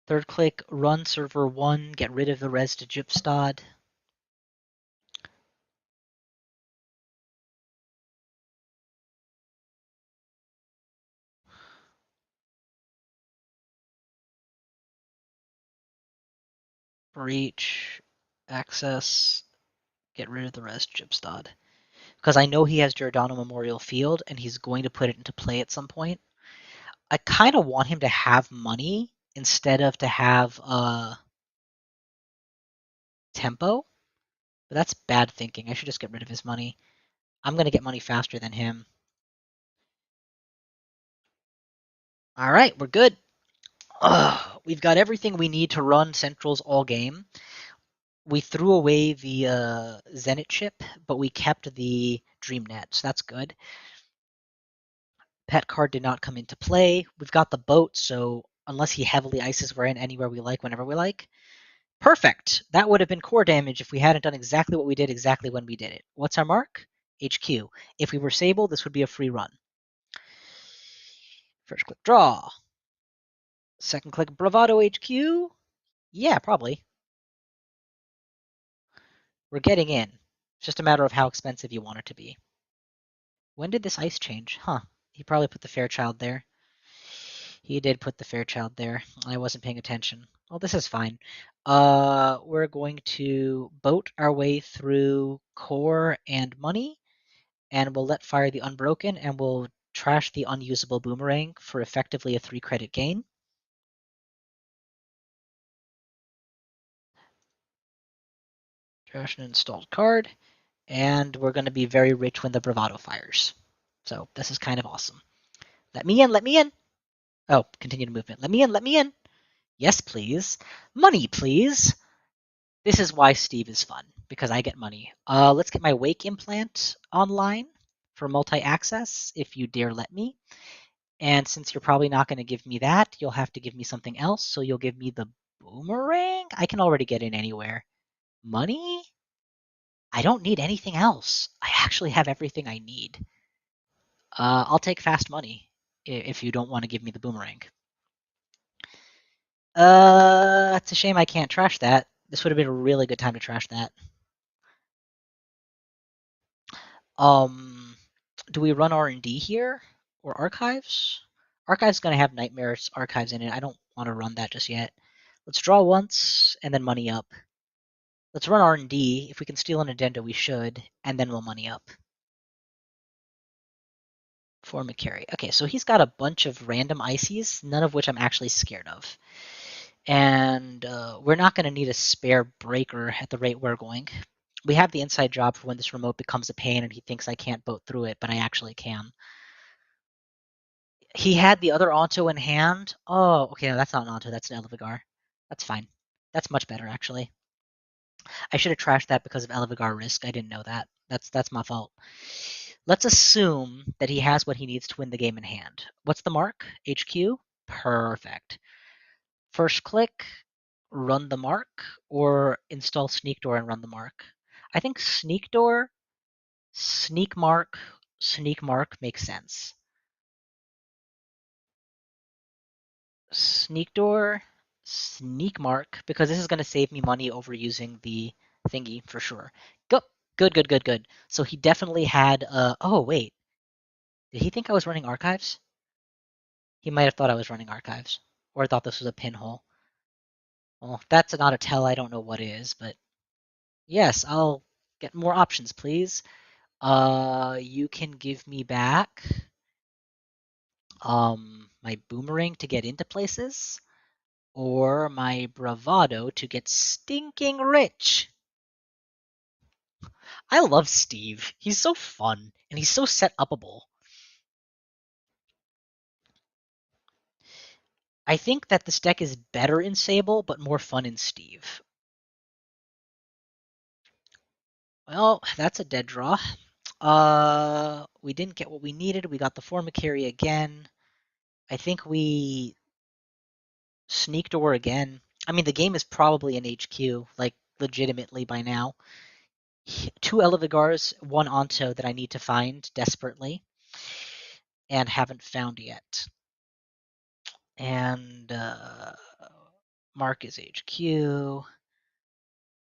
Third click run server 1, get rid of the res to Gypstad. Breach, access, get rid of the res to Gypstad. Because I know he has Giordano Memorial Field and he's going to put it into play at some point. I kind of want him to have money instead of to have tempo. But that's bad thinking. I should just get rid of his money. I'm going to get money faster than him. All right, we're good. We've got everything we need to run Centrals all game. We threw away the Zenit chip, but we kept the DreamNet, so that's good. Pet card did not come into play. We've got the boat, so unless he heavily ices, we're in anywhere we like, whenever we like. Perfect! That would have been core damage if we hadn't done exactly what we did exactly when we did it. What's our mark? HQ. If we were Sable, this would be a free run. First click draw. Second click Bravado HQ. Yeah, probably. We're getting in. It's just a matter of how expensive you want it to be. When did this ice change? Huh. He probably put the Fairchild there. He did put the Fairchild there. I wasn't paying attention. Well, this is fine. We're going to boat our way through core and money, and we'll let fire the Unbroken, and we'll trash the unusable Boomerang for effectively a 3 credit gain. Trash an installed card, and we're going to be very rich when the Bravado fires. So this is kind of awesome. Let me in, let me in. Oh, continued movement. Let me in, let me in. Yes, please. Money, please. This is why Steve is fun, because I get money. Let's get my Wake implant online for multi-access, if you dare let me. And since you're probably not going to give me that, you'll have to give me something else. So you'll give me the Boomerang? I can already get in anywhere. Money? I don't need anything else. I actually have everything I need. I'll take fast money if you don't want to give me the Boomerang. It's a shame I can't trash that. This would have been a really good time to trash that. Um, do we run R&D here or archives? Archives gonna have Nightmares archives in it. I don't want to run that just yet. Let's draw once and then money up. Let's run R&D. If we can steal an addenda, we should, and then we'll money up. For McCary. Okay, so he's got a bunch of random ices, none of which I'm actually scared of. And we're not going to need a spare breaker at the rate we're going. We have the inside job for when this remote becomes a pain and he thinks I can't boat through it, but I actually can. He had the other Onto in hand. Oh, okay, no, that's not an Onto, that's an Elevigar. That's fine. That's much better, actually. I should have trashed that because of Elevigar risk. I didn't know that. That's my fault. Let's assume that he has what he needs to win the game in hand. What's the mark? HQ? Perfect. First click, run the mark, or install Sneak Door and run the mark. I think Sneak Door, Sneak Mark, Sneak Mark makes sense. Sneak Door, Sneak Mark, because this is going to save me money over using the thingy for sure. Go. Good, good, good, good. So he definitely had, oh, wait. Did he think I was running archives? He might have thought I was running archives, or thought this was a pinhole. Well, if that's not a tell, I don't know what is, but yes, I'll get more options, please. You can give me back my boomerang to get into places, or my bravado to get stinking rich. I love Steve. He's so fun, and he's so set upable. I think that this deck is better in Sable, but more fun in Steve. Well, that's a dead draw. We didn't get what we needed. We got the Formicary again. I think we Sneak Door again. I mean, the game is probably in HQ, like legitimately by now. Two Elevigars, one Onto that I need to find desperately, and haven't found yet. And Mark is HQ.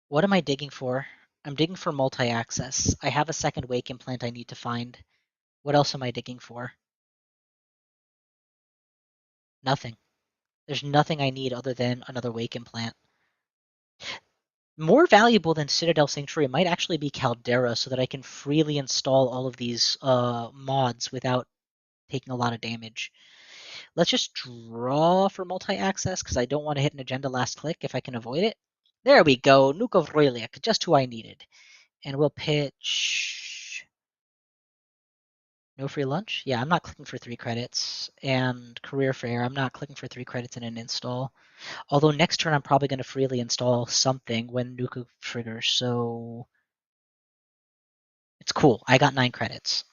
What am I digging for? I'm digging for multi-access. I have a second wake implant I need to find. What else am I digging for? Nothing. There's nothing I need other than another wake implant. More valuable than Citadel Sanctuary might actually be Caldera, so that I can freely install all of these mods without taking a lot of damage. Let's just draw for multi-access, because I don't want to hit an agenda last click if I can avoid it. There we go, Nuke of Royliak, just who I needed. And we'll pitch... No free lunch? Yeah, I'm not clicking for 3 credits. And Career Fair, I'm not clicking for 3 credits in an install. Although next turn I'm probably going to freely install something when Nuka triggers, so it's cool. I got 9 credits.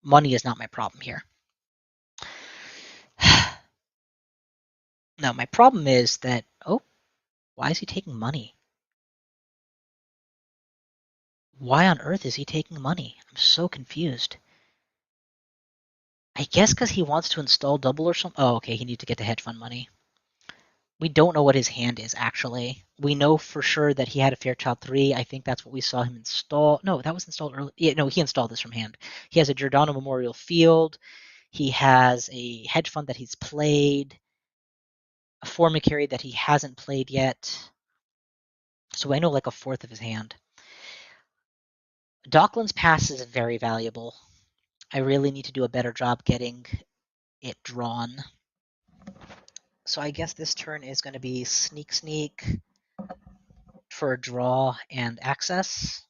Money is not my problem here. No, my problem is that, oh, why is he taking money? Why on earth is he taking money? I'm so confused. I guess because he wants to install double or something. Oh, okay, he needs to get the hedge fund money. We don't know what his hand is, actually. We know for sure that he had a Fairchild 3. I think that's what we saw him install. No, that was installed early. Yeah, no, he installed this from hand. He has a Giordano Memorial Field. He has a hedge fund that he's played. A Formicary that he hasn't played yet. So I know like a fourth of his hand. Dockland's Pass is very valuable. I really need to do a better job getting it drawn. So I guess this turn is going to be Sneak Sneak for a draw and access.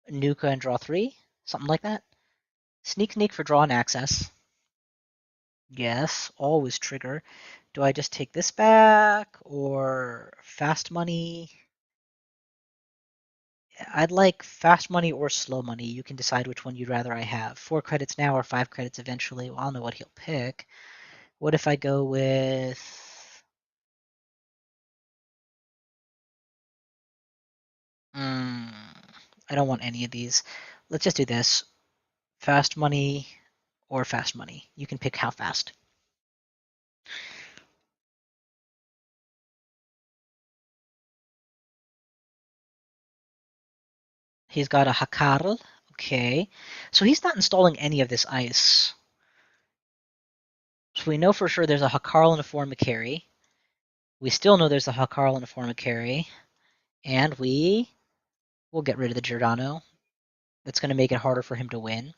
Nuka and draw 3, something like that. Sneak Sneak for draw and access. Yes, always trigger. Do I just take this back or fast money? I'd like fast money or slow money. You can decide which one you'd rather I have. 4 credits now or 5 credits eventually. Well, I'll know what he'll pick. What if I go with... I don't want any of these. Let's just do this. Fast money or fast money. You can pick how fast. He's got a Hakarl. Okay. So he's not installing any of this ice. So we know for sure there's a Hakarl and a Formicary. We still know there's a Hakarl and a Formicary. And we will get rid of the Giordano. That's going to make it harder for him to win.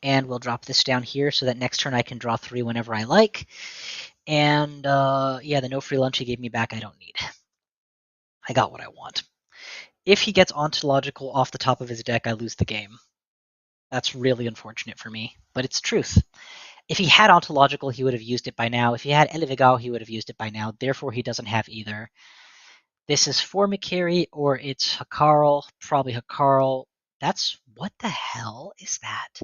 And we'll drop this down here so that next turn I can draw 3 whenever I like. And yeah, the no free lunch he gave me back I don't need. I got what I want. If he gets ontological off the top of his deck, I lose the game. That's really unfortunate for me, but it's truth. If he had Ontological, he would have used it by now. If he had Elevigao, he would have used it by now. Therefore, he doesn't have either. This is for Mikiri, or it's Hakarl. Probably Hakarl. That's... what the hell is that?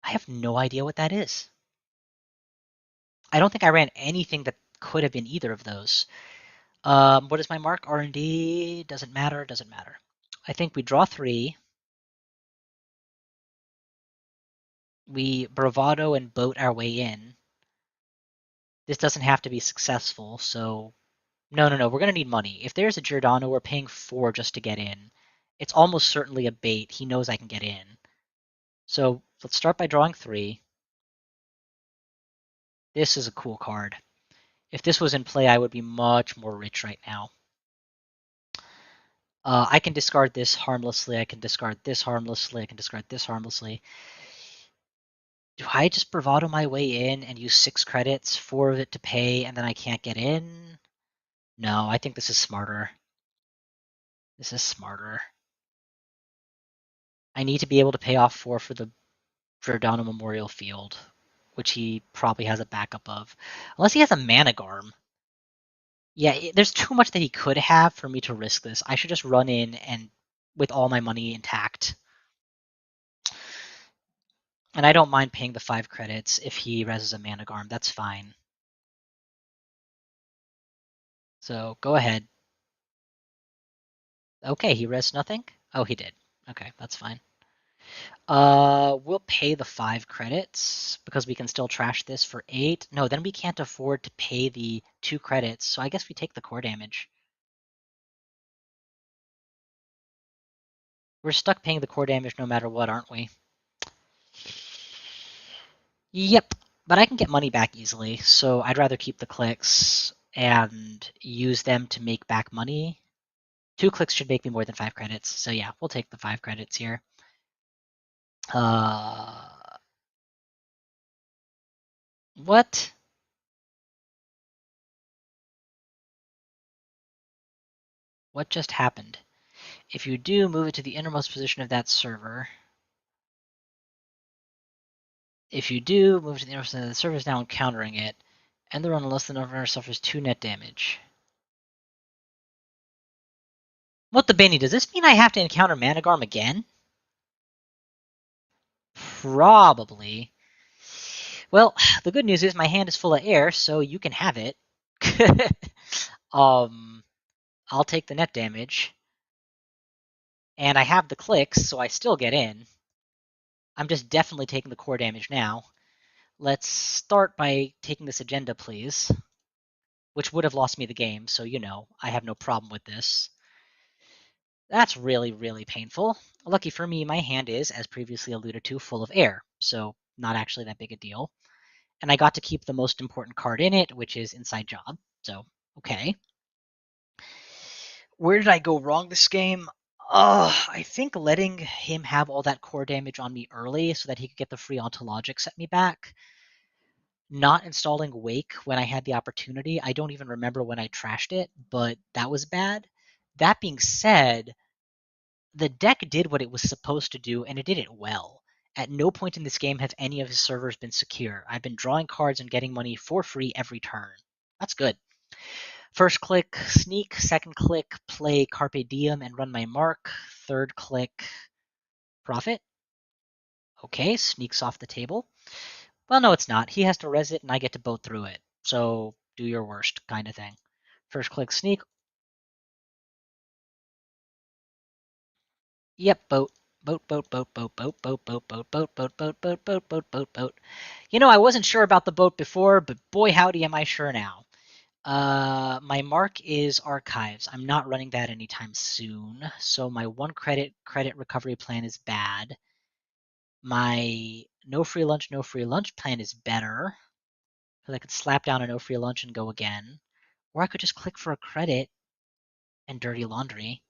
I have no idea what that is. I don't think I ran anything that could have been either of those. What is my mark? R&D. Doesn't matter. Doesn't matter. I think we draw 3. We bravado and boat our way in. This doesn't have to be successful, so... No. We're going to need money. If there's a Giordano, we're paying 4 just to get in. It's almost certainly a bait. He knows I can get in. So let's start by drawing 3. This is a cool card. If this was in play, I would be much more rich right now. I can discard this harmlessly. I can discard this harmlessly. I can discard this harmlessly. Do I just bravado my way in and use 6 credits, 4 of it to pay, and then I can't get in? No, I think this is smarter. This is smarter. I need to be able to pay off 4 for the Giordano Memorial Field, which he probably has a backup of. Unless he has a Managarm. Yeah, there's too much that he could have for me to risk this. I should just run in and with all my money intact. And I don't mind paying the 5 credits if he reses a Managarm. That's fine. So go ahead. Okay, he res nothing? Oh, he did. Okay, that's fine. We'll pay the 5 credits because we can still trash this for 8. No, then we can't afford to pay the 2 credits, so I guess we take the core damage. We're stuck paying the core damage no matter what, aren't we? Yep, but I can get money back easily, so I'd rather keep the clicks and use them to make back money. 2 clicks should make me more than 5 credits, so yeah, we'll take the 5 credits here. What? What just happened? If you do, move it to the innermost position of that server. If you do, move to the innermost position of the server is now encountering it. End the run unless the runner suffers 2 net damage. What the Benny? Does this mean I have to encounter Managarm again? Probably. Well, the good news is my hand is full of air, so you can have it. I'll take the net damage. And I have the clicks, so I still get in. I'm just definitely taking the core damage now. Let's start by taking this agenda, please. Which would have lost me the game, so you know, I have no problem with this. That's really, really painful. Lucky for me, my hand is, as previously alluded to, full of air, so not actually that big a deal. And I got to keep the most important card in it, which is Inside Job, so okay. Where did I go wrong this game? I think letting him have all that core damage on me early so that he could get the free Ontologic set me back. Not installing Wake when I had the opportunity. I don't even remember when I trashed it, but that was bad. That being said, the deck did what it was supposed to do, and it did it well. At no point in this game have any of his servers been secure. I've been drawing cards and getting money for free every turn. That's good. First click, sneak. Second click, play Carpe Diem and run my mark. Third click, profit. Okay, sneaks off the table. Well, no, it's not. He has to res it, and I get to boat through it. So do your worst, kind of thing. First click, sneak. Yep, boat. Boat, boat, boat, boat, boat, boat, boat, boat, boat, boat, boat, boat, boat, boat, boat, boat. You know, I wasn't sure about the boat before, but boy howdy am I sure now. My mark is archives. I'm not running that anytime soon, so my 1 credit recovery plan is bad. My no free lunch plan is better, because I could slap down a no free lunch and go again. Or I could just click for a credit and dirty laundry.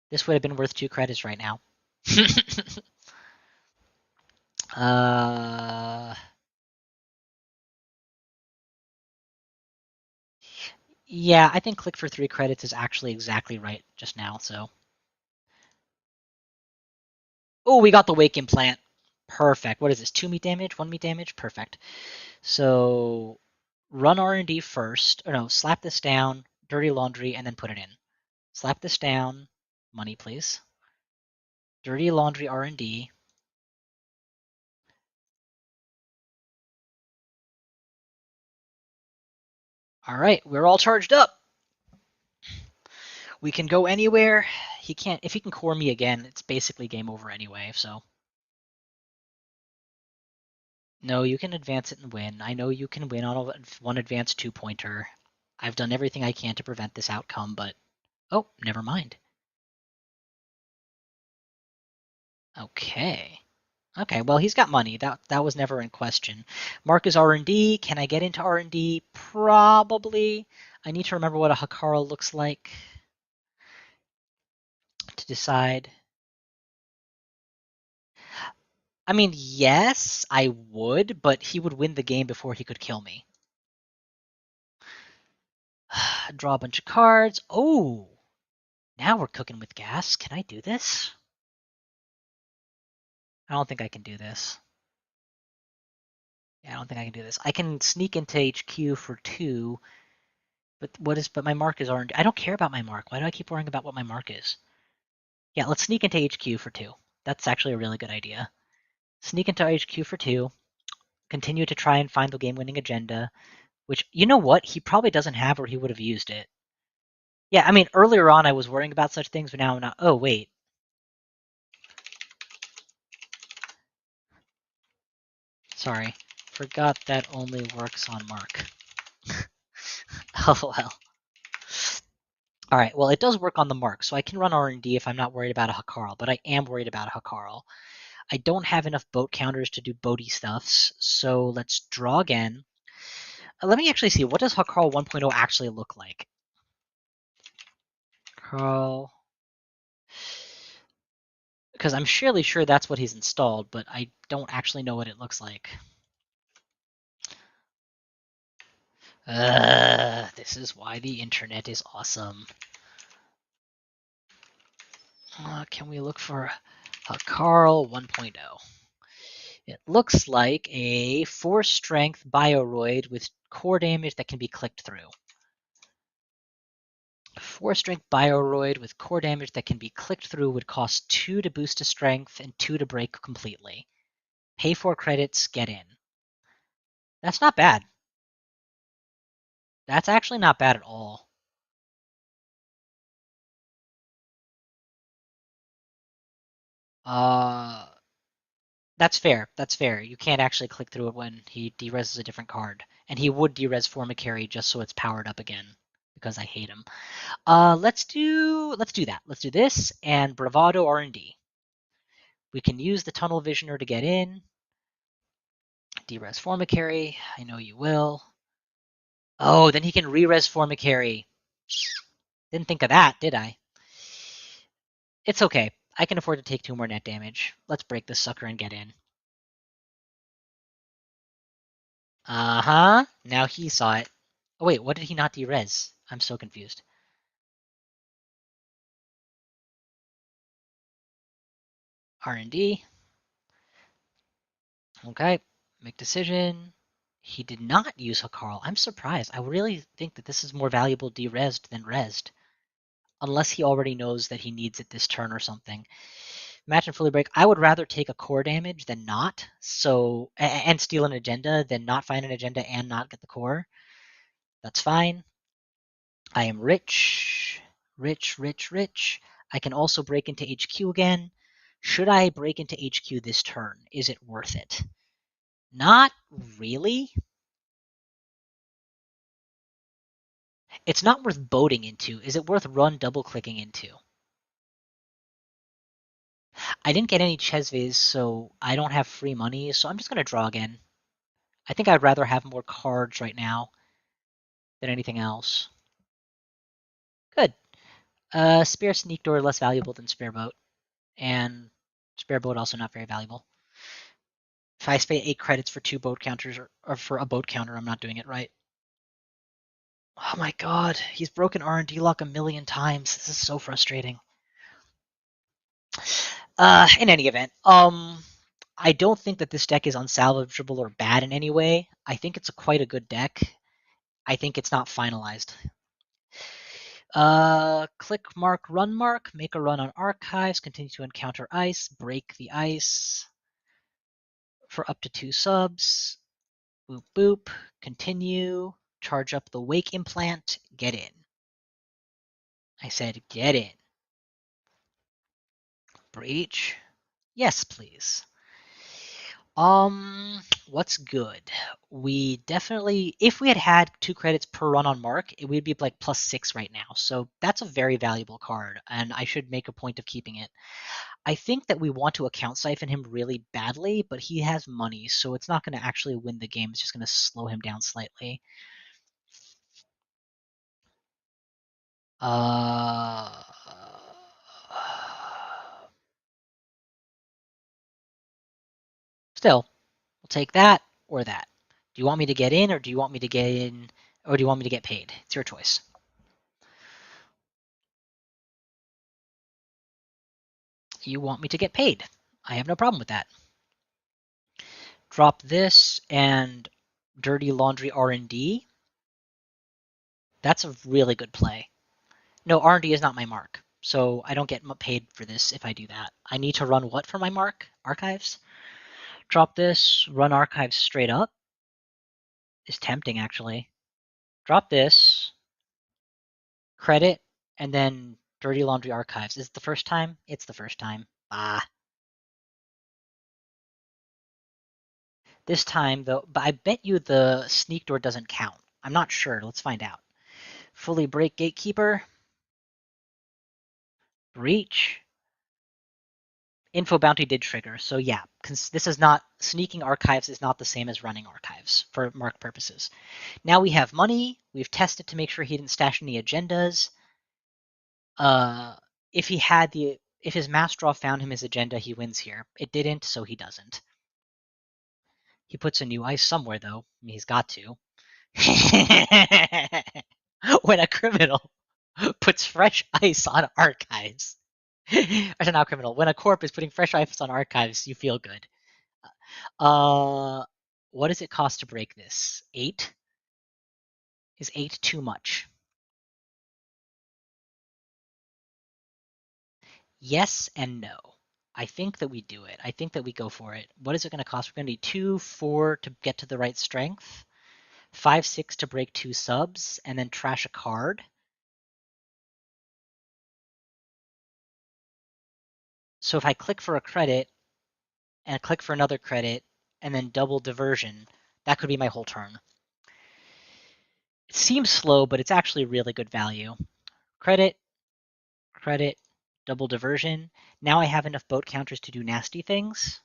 This would have been worth 2 credits right now. Yeah, I think click for 3 credits is actually exactly right just now, so. Oh, we got the wake implant. Perfect. What is this? 2 meat damage? 1 meat damage? Perfect. So run R&D first. Or no, slap this down, dirty laundry, and then put it in. Slap this down. Money, please. Dirty laundry R&D. All right, we're all charged up. We can go anywhere. He can't. If he can core me again, it's basically game over anyway. So no, you can advance it and win. I know you can win on one advance 2-pointer. I've done everything I can to prevent this outcome, but oh, never mind. Okay. Okay, well he's got money. That was never in question. Mark is R&D. Can I get into R&D? Probably. I need to remember what a Hakara looks like to decide. I mean, yes, I would, but he would win the game before he could kill me. Draw a bunch of cards. Oh, now we're cooking with gas. Can I do this? I don't think I can do this. Yeah, I don't think I can do this. I can sneak into HQ for 2, but my mark is orange. I don't care about my mark. Why do I keep worrying about what my mark is? Yeah, let's sneak into HQ for 2. That's actually a really good idea. Sneak into HQ for 2. Continue to try and find the game-winning agenda, which, you know what? He probably doesn't have, or he would have used it. Yeah, I mean, earlier on I was worrying about such things, but now I'm not. Oh, wait. Sorry. Forgot that only works on Mark. Oh, well. All right, well, it does work on the Mark, so I can run R&D if I'm not worried about a Hakarl, but I am worried about a Hakarl. I don't have enough boat counters to do boaty stuffs, so let's draw again. Let me actually see, what does Hakarl 1.0 actually look like? Hakarl... Because I'm surely sure that's what he's installed, but I don't actually know what it looks like. This is why the internet is awesome. Can we look for Hakarl 1.0? It looks like a 4-strength Bioroid with core damage that can be clicked through. 4-strength Bioroid with core damage that can be clicked through would cost 2 to boost to strength and 2 to break completely. Pay 4 credits, get in. That's not bad. That's actually not bad at all. That's fair. That's fair. You can't actually click through it when he dereses a different card. And he would derez Formicary just so it's powered up again, because I hate him. Let's do that. Let's do this and Bravado R&D. We can use the Tunnel Visioner to get in. Derez Formicary. I know you will. Oh, then he can re-res Formicary. Didn't think of that, did I? It's okay. I can afford to take 2 more net damage. Let's break this sucker and get in. Uh-huh. Now he saw it. Oh, wait, what did he not derez? I'm so confused. R&D. Okay. Make decision. He did not use Hakarl. I'm surprised. I really think that this is more valuable derezzed than rezzed. Unless he already knows that he needs it this turn or something. Match and fully break. I would rather take a core damage than not. So and steal an agenda than not find an agenda and not get the core. That's fine. I am rich. Rich, rich, rich. I can also break into HQ again. Should I break into HQ this turn? Is it worth it? Not really. It's not worth boating into. Is it worth run double-clicking into? I didn't get any Chesvies, so I don't have free money, so I'm just going to draw again. I think I'd rather have more cards right now than anything else. Good. Spare Sneak Door less valuable than Spare Boat, and Spare Boat also not very valuable. If I pay 8 credits for 2 boat counters or for a boat counter, I'm not doing it right. Oh my god, he's broken R&D lock a million times. This is so frustrating. In any event, I don't think that this deck is unsalvageable or bad in any way. I think it's quite a good deck. I think it's not finalized. Click mark, make a run on archives, continue to encounter ice, break the ice for up to 2 subs. Boop boop, continue, charge up the wake implant, get in. I said get in. Breach? Yes, please. What's good? We definitely, if we had 2 credits per run on Mark, it would be like +6 right now. So that's a very valuable card, and I should make a point of keeping it. I think that we want to account siphon him really badly, but he has money, so it's not going to actually win the game. It's just going to slow him down slightly. Still, we'll take that or that. Do you want me to get in, or do you want me to get in, or do you want me to get paid? It's your choice. You want me to get paid. I have no problem with that. Drop this and Dirty Laundry R&D. That's a really good play. No, R&D is not my mark, so I don't get paid for this if I do that. I need to run what for my mark? Archives? Drop this, run archives straight up. Is tempting, actually. Drop this, credit, and then Dirty Laundry Archives. Is it the first time? It's the first time. Ah. This time, though, but I bet you the sneak door doesn't count. I'm not sure. Let's find out. Fully break Gatekeeper. Breach. Info Bounty did trigger, so yeah, this is not, sneaking archives is not the same as running archives for mark purposes. Now we have money. We've tested to make sure he didn't stash any agendas. If his mass draw found him his agenda, he wins here. It didn't, so he doesn't. He puts a new ice somewhere, though. I mean, he's got to. When a criminal puts fresh ice on archives. Or not criminal. When a corp is putting fresh ice on archives, you feel good. What does it cost to break this? 8? Is 8 too much? Yes and no. I think that we do it. I think that we go for it. What is it going to cost? We're going to need 2, 4 to get to the right strength, 5, 6 to break 2 subs, and then trash a card. So if I click for a credit and click for another credit and then double diversion, that could be my whole turn. It seems slow, but it's actually really good value. Credit, credit, double diversion. Now I have enough boat counters to do nasty things.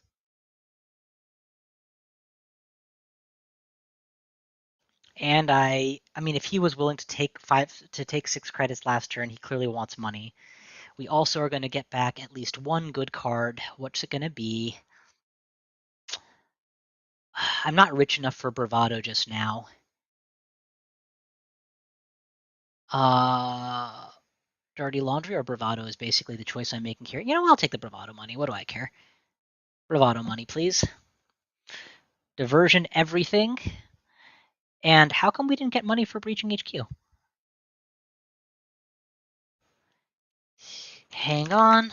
And I mean, if he was willing to take 6 credits last turn, he clearly wants money. We also are going to get back at least 1 good card. What's it going to be? I'm not rich enough for Bravado just now. Dirty Laundry or Bravado is basically the choice I'm making here. You know, I'll take the Bravado money. What do I care? Bravado money, please. Diversion everything. And how come we didn't get money for breaching HQ? Hang on.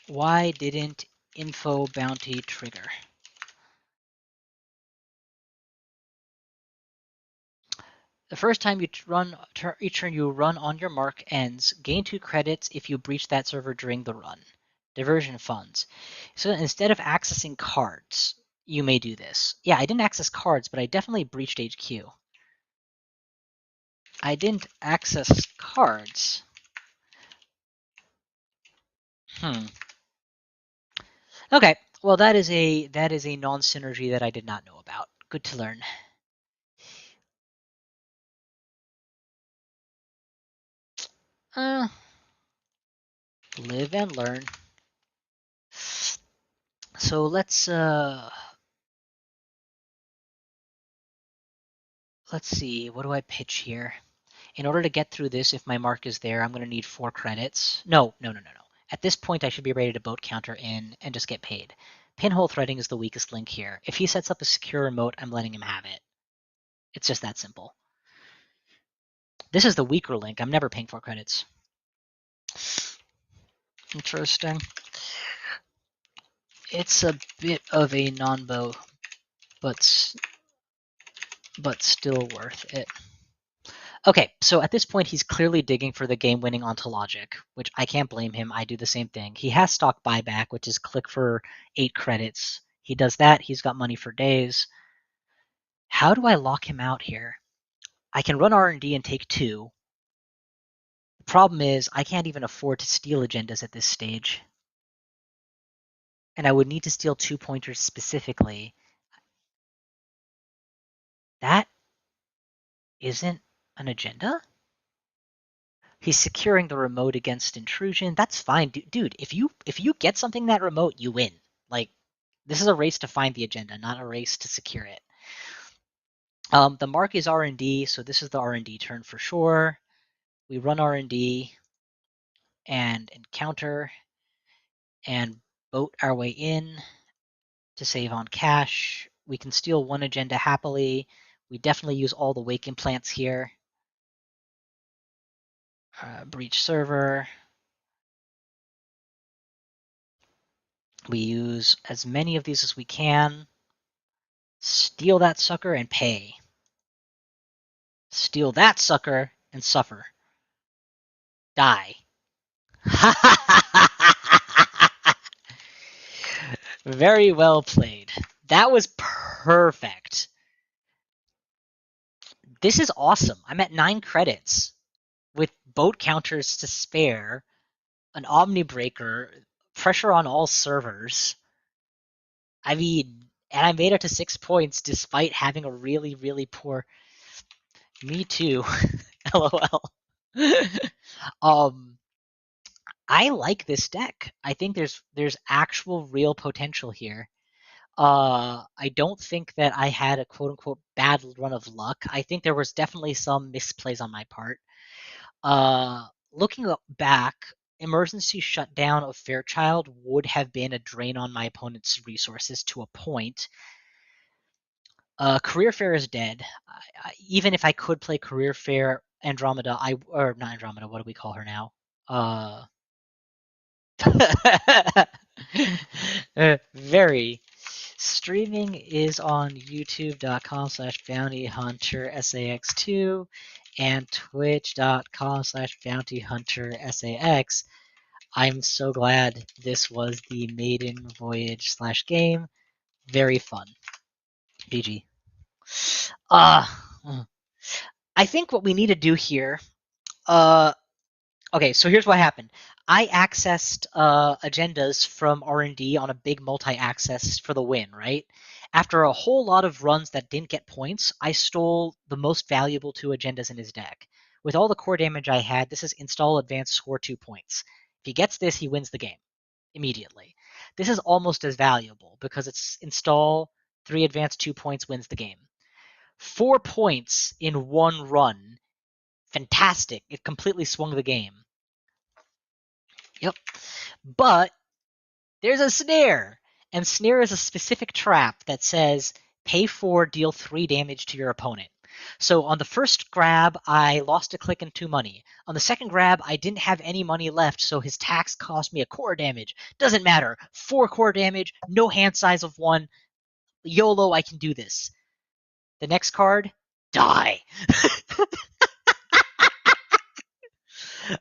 Why didn't info bounty trigger? The first time you run, each turn you run on your mark ends. Gain 2 credits if you breach that server during the run. Diversion funds. So instead of accessing cards, you may do this. Yeah, I didn't access cards, but I definitely breached HQ. I didn't access cards. Okay, well that is a non-synergy that I did not know about. Good to learn. Live and learn. So let's see. What do I pitch here? In order to get through this, if my mark is there, I'm going to need 4 credits. No. At this point, I should be ready to boat counter in and just get paid. Pinhole threading is the weakest link here. If he sets up a secure remote, I'm letting him have it. It's just that simple. This is the weaker link. I'm never paying 4 credits. Interesting. It's a bit of a non-bow, but still worth it. Okay, so at this point, he's clearly digging for the game-winning ontologic, which I can't blame him. I do the same thing. He has stock buyback, which is click for 8 credits. He does that. He's got money for days. How do I lock him out here? I can run R&D and take 2. The problem is I can't even afford to steal agendas at this stage. And I would need to steal 2 pointers specifically. That isn't an agenda? He's securing the remote against intrusion. That's fine, dude. If you get something that remote, you win. Like, this is a race to find the agenda, not a race to secure it. The mark is R&D, so this is the R&D turn for sure. We run R&D and encounter and boat our way in to save on cash. We can steal 1 agenda happily. We definitely use all the wake implants here. Breach server. We use as many of these as we can. Steal that sucker and pay. Steal that sucker and suffer. Die. Very well played. That was perfect. This is awesome. I'm at 9 credits with boat counters to spare, an Omni Breaker, pressure on all servers. I mean, and I made it to 6 points despite having a really, really poor. Me too. LOL. I like this deck. I think there's actual real potential here. I don't think that I had a quote unquote bad run of luck. I think there was definitely some misplays on my part. Looking back, emergency shutdown of Fairchild would have been a drain on my opponent's resources to a point. Career Fair is dead. Even if I could play Career Fair Andromeda, or not Andromeda, what do we call her now? Very. Streaming is on youtube.com/bountyhuntersax2 and twitch.com/bountyhuntersax. I'm so glad this was the maiden voyage /game. Very fun. GG. I think what we need to do here, okay, so here's what happened. I accessed agendas from R&D on a big multi-access for the win, right? After a whole lot of runs that didn't get points, I stole the most valuable 2 agendas in his deck. With all the core damage I had, this is install advance, score 2 points. If he gets this, he wins the game immediately. This is almost as valuable because it's install, 3 advance, 2 points, wins the game. 4 points in 1 run. Fantastic. It completely swung the game. Yep. But there's a snare. And snare is a specific trap that says pay 4, deal 3 damage to your opponent. So on the first grab, I lost a click and 2 money. On the second grab, I didn't have any money left, so his tax cost me a core damage. Doesn't matter. 4 core damage, no hand size of 1. YOLO, I can do this. The next card, die.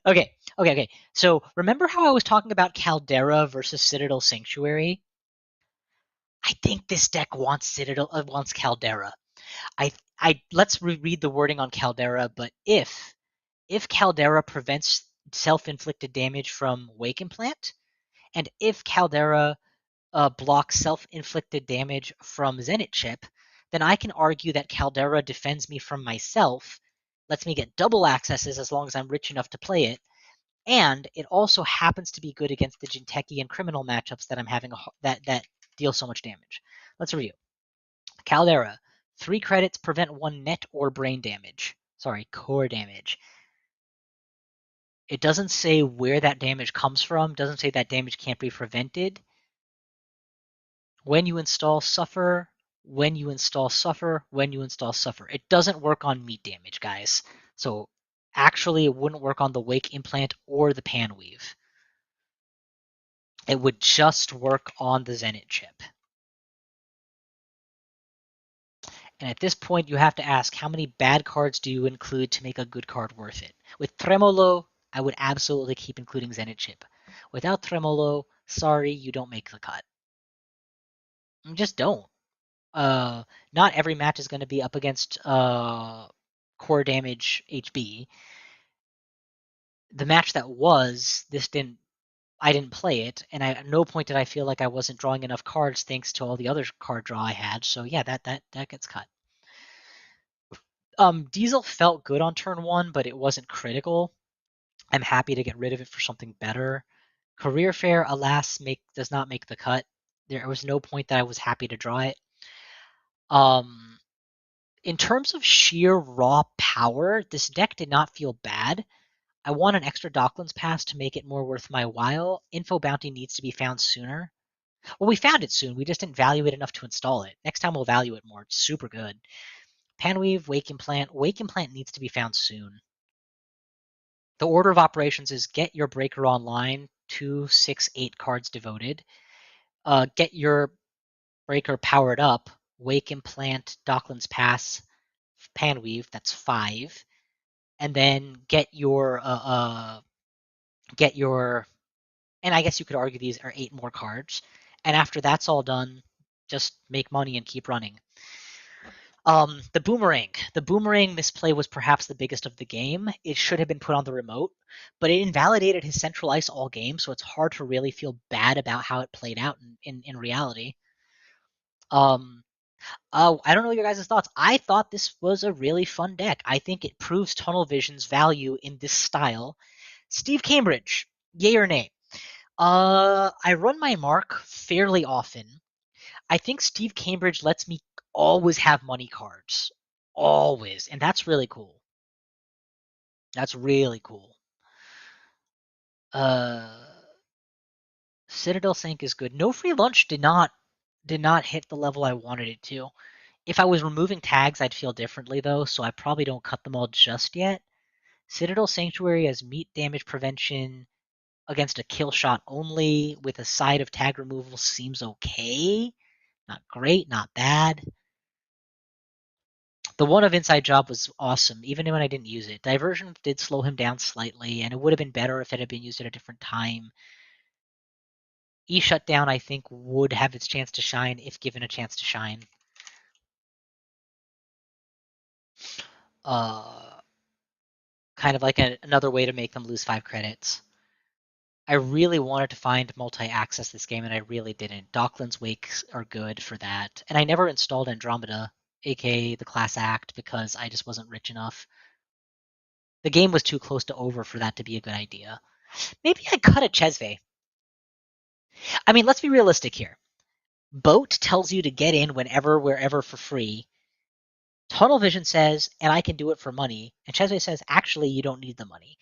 Okay. So remember how I was talking about Caldera versus Citadel Sanctuary? I think this deck wants wants Caldera. Let's reread the wording on Caldera, but if Caldera prevents self-inflicted damage from Wake Implant, and if Caldera blocks self-inflicted damage from Zenith Chip, then I can argue that Caldera defends me from myself, lets me get double accesses as long as I'm rich enough to play it, and it also happens to be good against the Jinteki and Criminal matchups that I'm having that deal so much damage. Let's review. Caldera, 3 credits, prevent 1 net or brain damage. Sorry, core damage. It doesn't say where that damage comes from, doesn't say that damage can't be prevented. When you install suffer, when you install suffer, when you install suffer. It doesn't work on meat damage, guys. So actually it wouldn't work on the wake implant or the pan weave. It would just work on the Zenit chip. And at this point, you have to ask, how many bad cards do you include to make a good card worth it? With Tremolo, I would absolutely keep including Zenit chip. Without Tremolo, sorry, you don't make the cut. You just don't. Not every match is going to be up against core damage HB. The match that was, I didn't play it, and at no point did I feel like I wasn't drawing enough cards thanks to all the other card draw I had. So yeah, that gets cut. Diesel felt good on turn 1, but it wasn't critical. I'm happy to get rid of it for something better. Career Fair, alas, does not make the cut. There was no point that I was happy to draw it. In terms of sheer raw power, this deck did not feel bad. I want an extra Docklands pass to make it more worth my while. Info Bounty needs to be found sooner. Well, we found it soon. We just didn't value it enough to install it. Next time we'll value it more. It's super good. Panweave, Wake Implant. Wake Implant needs to be found soon. The order of operations is get your breaker online, 2, 6, 8 cards devoted. Get your breaker powered up, Wake Implant, Docklands Pass, Panweave, that's 5. And then get your, and I guess you could argue these are 8 more cards. And after that's all done, just make money and keep running. The boomerang misplay was perhaps the biggest of the game. It should have been put on the remote, but it invalidated his central ice all game, so it's hard to really feel bad about how it played out in reality. I don't know your guys' thoughts. I thought this was a really fun deck. I think it proves Tunnel Vision's value in this style. Steve Cambridge, yay or nay? I run my mark fairly often. I think Steve Cambridge lets me always have money cards. Always. And that's really cool. That's really cool. Citadel Sync is good. No Free Lunch did not hit the level I wanted it to. If I was removing tags, I'd feel differently though, so I probably don't cut them all just yet. Citadel Sanctuary has meat damage prevention against a kill shot only with a side of tag removal seems okay. Not great, not bad. The one of Inside Job was awesome, even when I didn't use it. Diversion did slow him down slightly, and it would have been better if it had been used at a different time. E-Shutdown, I think, would have its chance to shine if given a chance to shine. Kind of like another way to make them lose 5 credits. I really wanted to find multi-access this game, and I really didn't. Docklands Wakes are good for that. And I never installed Andromeda, aka the Class Act, because I just wasn't rich enough. The game was too close to over for that to be a good idea. Maybe I cut a Chesve. I mean, let's be realistic here. Boat tells you to get in whenever, wherever for free. Tunnel Vision says, and I can do it for money. And Chesve says, actually, you don't need the money.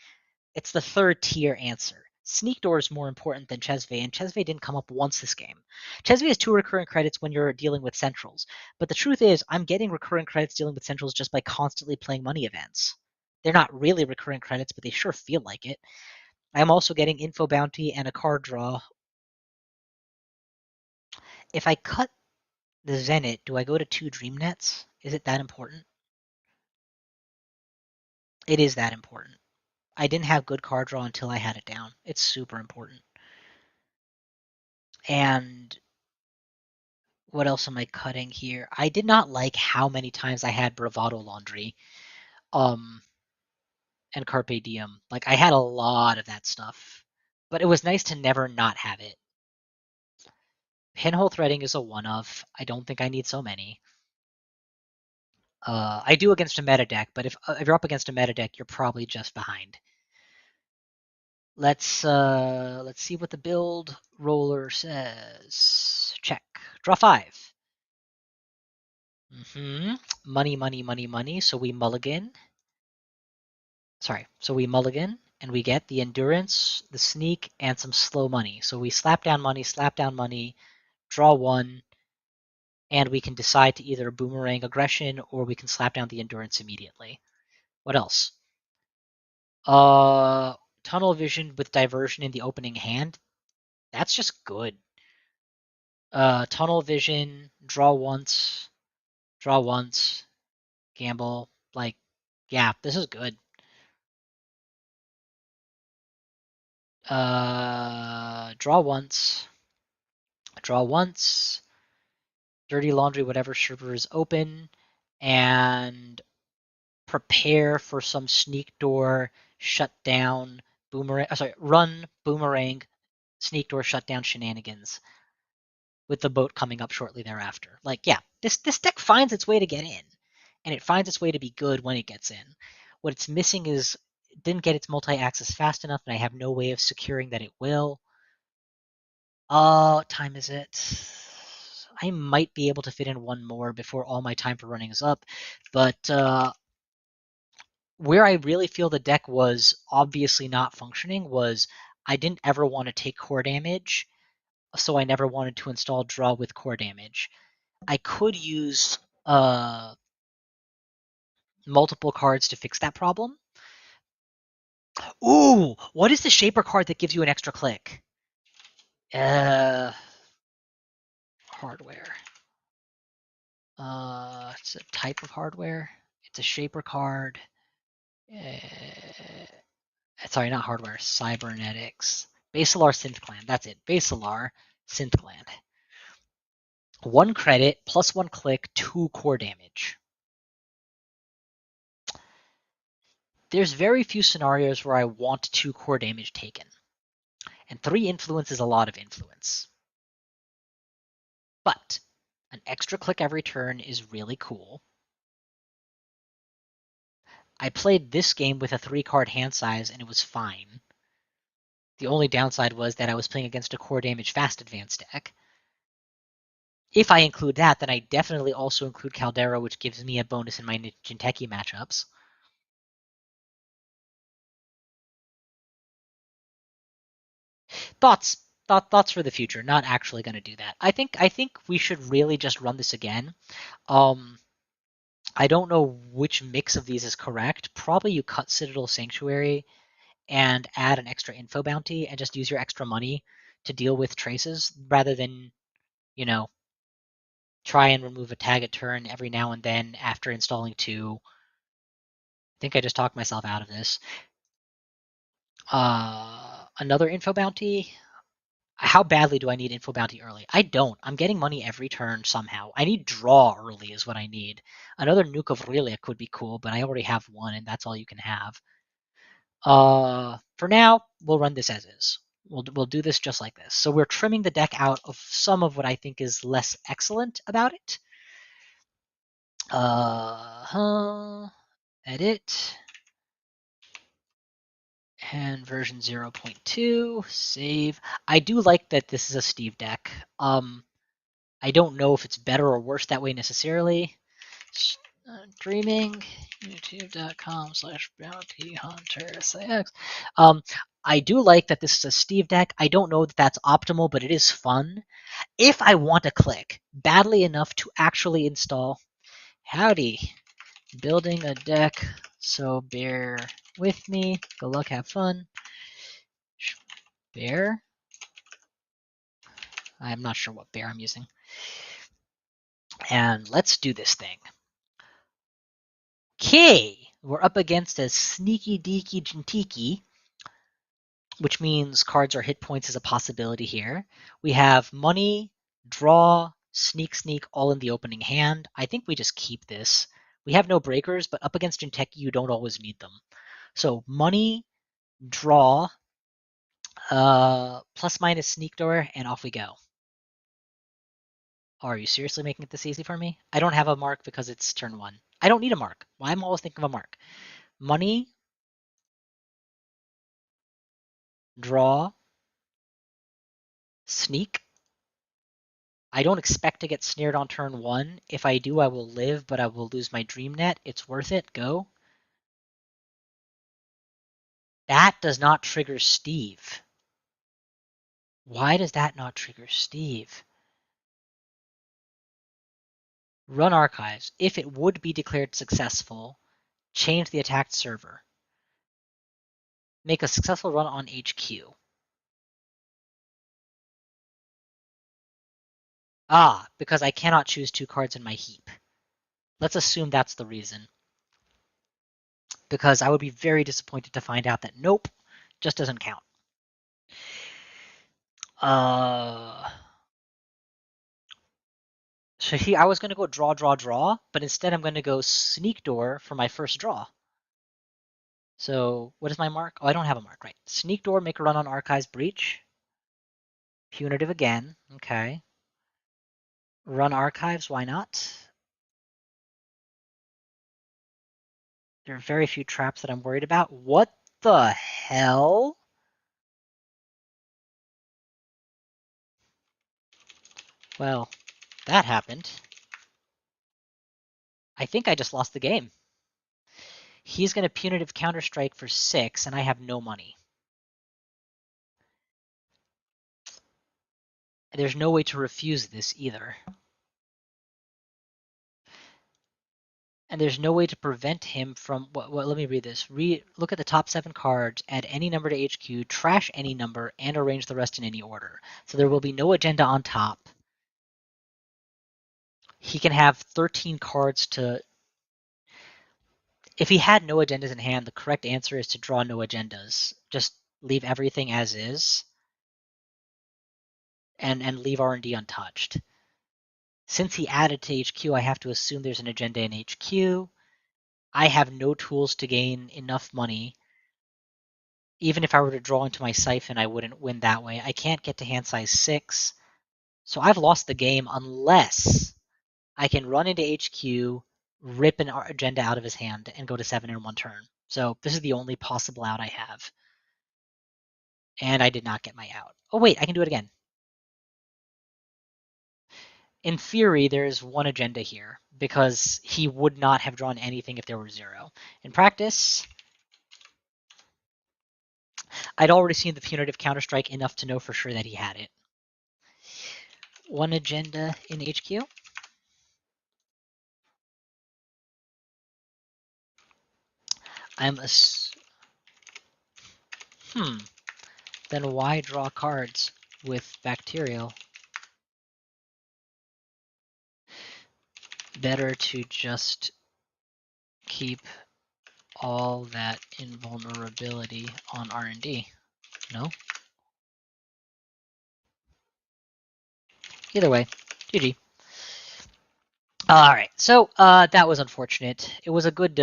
It's the third tier answer. Sneak Door is more important than Chesve, and Chesve didn't come up once this game. Chesve has 2 recurring credits when you're dealing with Centrals. But the truth is, I'm getting recurring credits dealing with Centrals just by constantly playing money events. They're not really recurring credits, but they sure feel like it. I'm also getting Info Bounty and a card draw. If I cut the Zenit, do I go to 2 Dream Nets? Is it that important? It is that important. I didn't have good card draw until I had it down. It's super important. And what else am I cutting here? I did not like how many times I had Bravado Laundry and Carpe Diem. Like, I had a lot of that stuff. But it was nice to never not have it. Pinhole Threading is a one-of. I don't think I need so many. I do against a meta deck, but if you're up against a meta deck, you're probably just behind. Let's see what the build roller says. Check. Draw 5. Money, money, money, money. So we mulligan. Sorry. So we mulligan, and we get the endurance, the sneak, and some slow money. So we slap down money, draw one, and we can decide to either boomerang aggression or we can slap down the endurance immediately. What else? Tunnel vision with diversion in the opening hand. That's just good. Tunnel vision, draw once, gamble. Like, yeah, this is good. Draw once, dirty laundry, whatever server is open, and prepare for some sneak door, shut down, boomerang. Sorry, run, boomerang, sneak door, shut down shenanigans with the boat coming up shortly thereafter. Like, yeah, this deck finds its way to get in, and it finds its way to be good when it gets in. What it's missing is it didn't get its multi-access fast enough, and I have no way of securing that it will. What time is it? I might be able to fit in one more before all my time for running is up, but where I really feel the deck was obviously not functioning was I didn't ever want to take core damage, so I never wanted to install draw with core damage. I could use multiple cards to fix that problem. Ooh, what is the shaper card that gives you an extra click? Hardware. It's a type of hardware. It's a shaper card. Sorry, not hardware. Cybernetics. Basalar Synth Clan. That's it. Basalar Synth Clan. 1 credit, plus 1 click, 2 core damage. There's very few scenarios where I want 2 core damage taken. And 3 influence is a lot of influence. But an extra click every turn is really cool. I played this game with a 3-card hand size and it was fine. The only downside was that I was playing against a core damage fast advance deck. If I include that, then I definitely also include Caldera, which gives me a bonus in my Jinteki matchups. Thoughts for the future. Not actually going to do that. I think we should really just run this again. I don't know which mix of these is correct. Probably you cut Citadel Sanctuary and add an extra info bounty and just use your extra money to deal with traces rather than, you know, try and remove a tag at turn every now and then after installing 2. I think I just talked myself out of this. Another info bounty. How badly do I need info bounty early? I don't. I'm getting money every turn somehow. I need draw early is what I need. Another Nuke of Relic would be cool, but I already have one, and that's all you can have. For now, we'll run this as is. We'll do this just like this. So we're trimming the deck out of some of what I think is less excellent about it. Edit. And version 0.2, save. I do like that this is a Steve deck. I don't know if it's better or worse that way necessarily. Dreaming, youtube.com/bountyhunter6. I do like that this is a Steve deck. I don't know that that's optimal, but it is fun. If I want to click badly enough to actually install, howdy, building a deck, so bear with me. Good luck, have fun. Bear? I'm not sure what bear I'm using. And let's do this thing. Okay, we're up against a sneaky deaky Jinteki, which means cards or hit points is a possibility here. We have money, draw, sneak, all in the opening hand. I think we just keep this. We have no breakers, but up against Jinteki, you don't always need them. So money, draw, plus minus sneak door, and off we go. Oh, are you seriously making it this easy for me? I don't have a mark because it's turn 1. I don't need a mark. Why am I always thinking of a mark? Money, draw, sneak. I don't expect to get snared on turn 1. If I do, I will live, but I will lose my dream net. It's worth it. Go. That does not trigger Steve. Why does that not trigger Steve? Run archives. If it would be declared successful, change the attacked server. Make a successful run on HQ. Because I cannot choose 2 cards in my heap. Let's assume that's the reason. Because I would be very disappointed to find out that nope, just doesn't count. So I was going to go draw, but instead I'm going to go sneak door for my first draw. So what is my mark? Oh, I don't have a mark, right. Sneak door, make a run on archives, breach. Punitive again, okay. Run archives, why not? There are very few traps that I'm worried about. What the hell? Well, that happened. I think I just lost the game. He's going to punitive counterstrike for 6, and I have no money. There's no way to refuse this either. And there's no way to prevent him from. Let me read this. Look at the top 7 cards, add any number to HQ, trash any number, and arrange the rest in any order. So there will be no agenda on top. He can have 13 cards to. If he had no agendas in hand, the correct answer is to draw no agendas. Just leave everything as is, and leave R&D untouched. Since he added to HQ, I have to assume there's an agenda in HQ. I have no tools to gain enough money. Even if I were to draw into my siphon, I wouldn't win that way. I can't get to hand size 6. So I've lost the game unless I can run into HQ, rip an agenda out of his hand, and go to 7 in 1 turn. So this is the only possible out I have. And I did not get my out. Oh wait, I can do it again. In theory, there is 1 agenda here, because he would not have drawn anything if there were 0. In practice, I'd already seen the punitive counterstrike enough to know for sure that he had it. 1 agenda in HQ. Then why draw cards with bacterial? Better to just keep all that invulnerability on R&D. No? Either way, GG. All right, so that was unfortunate. It was a good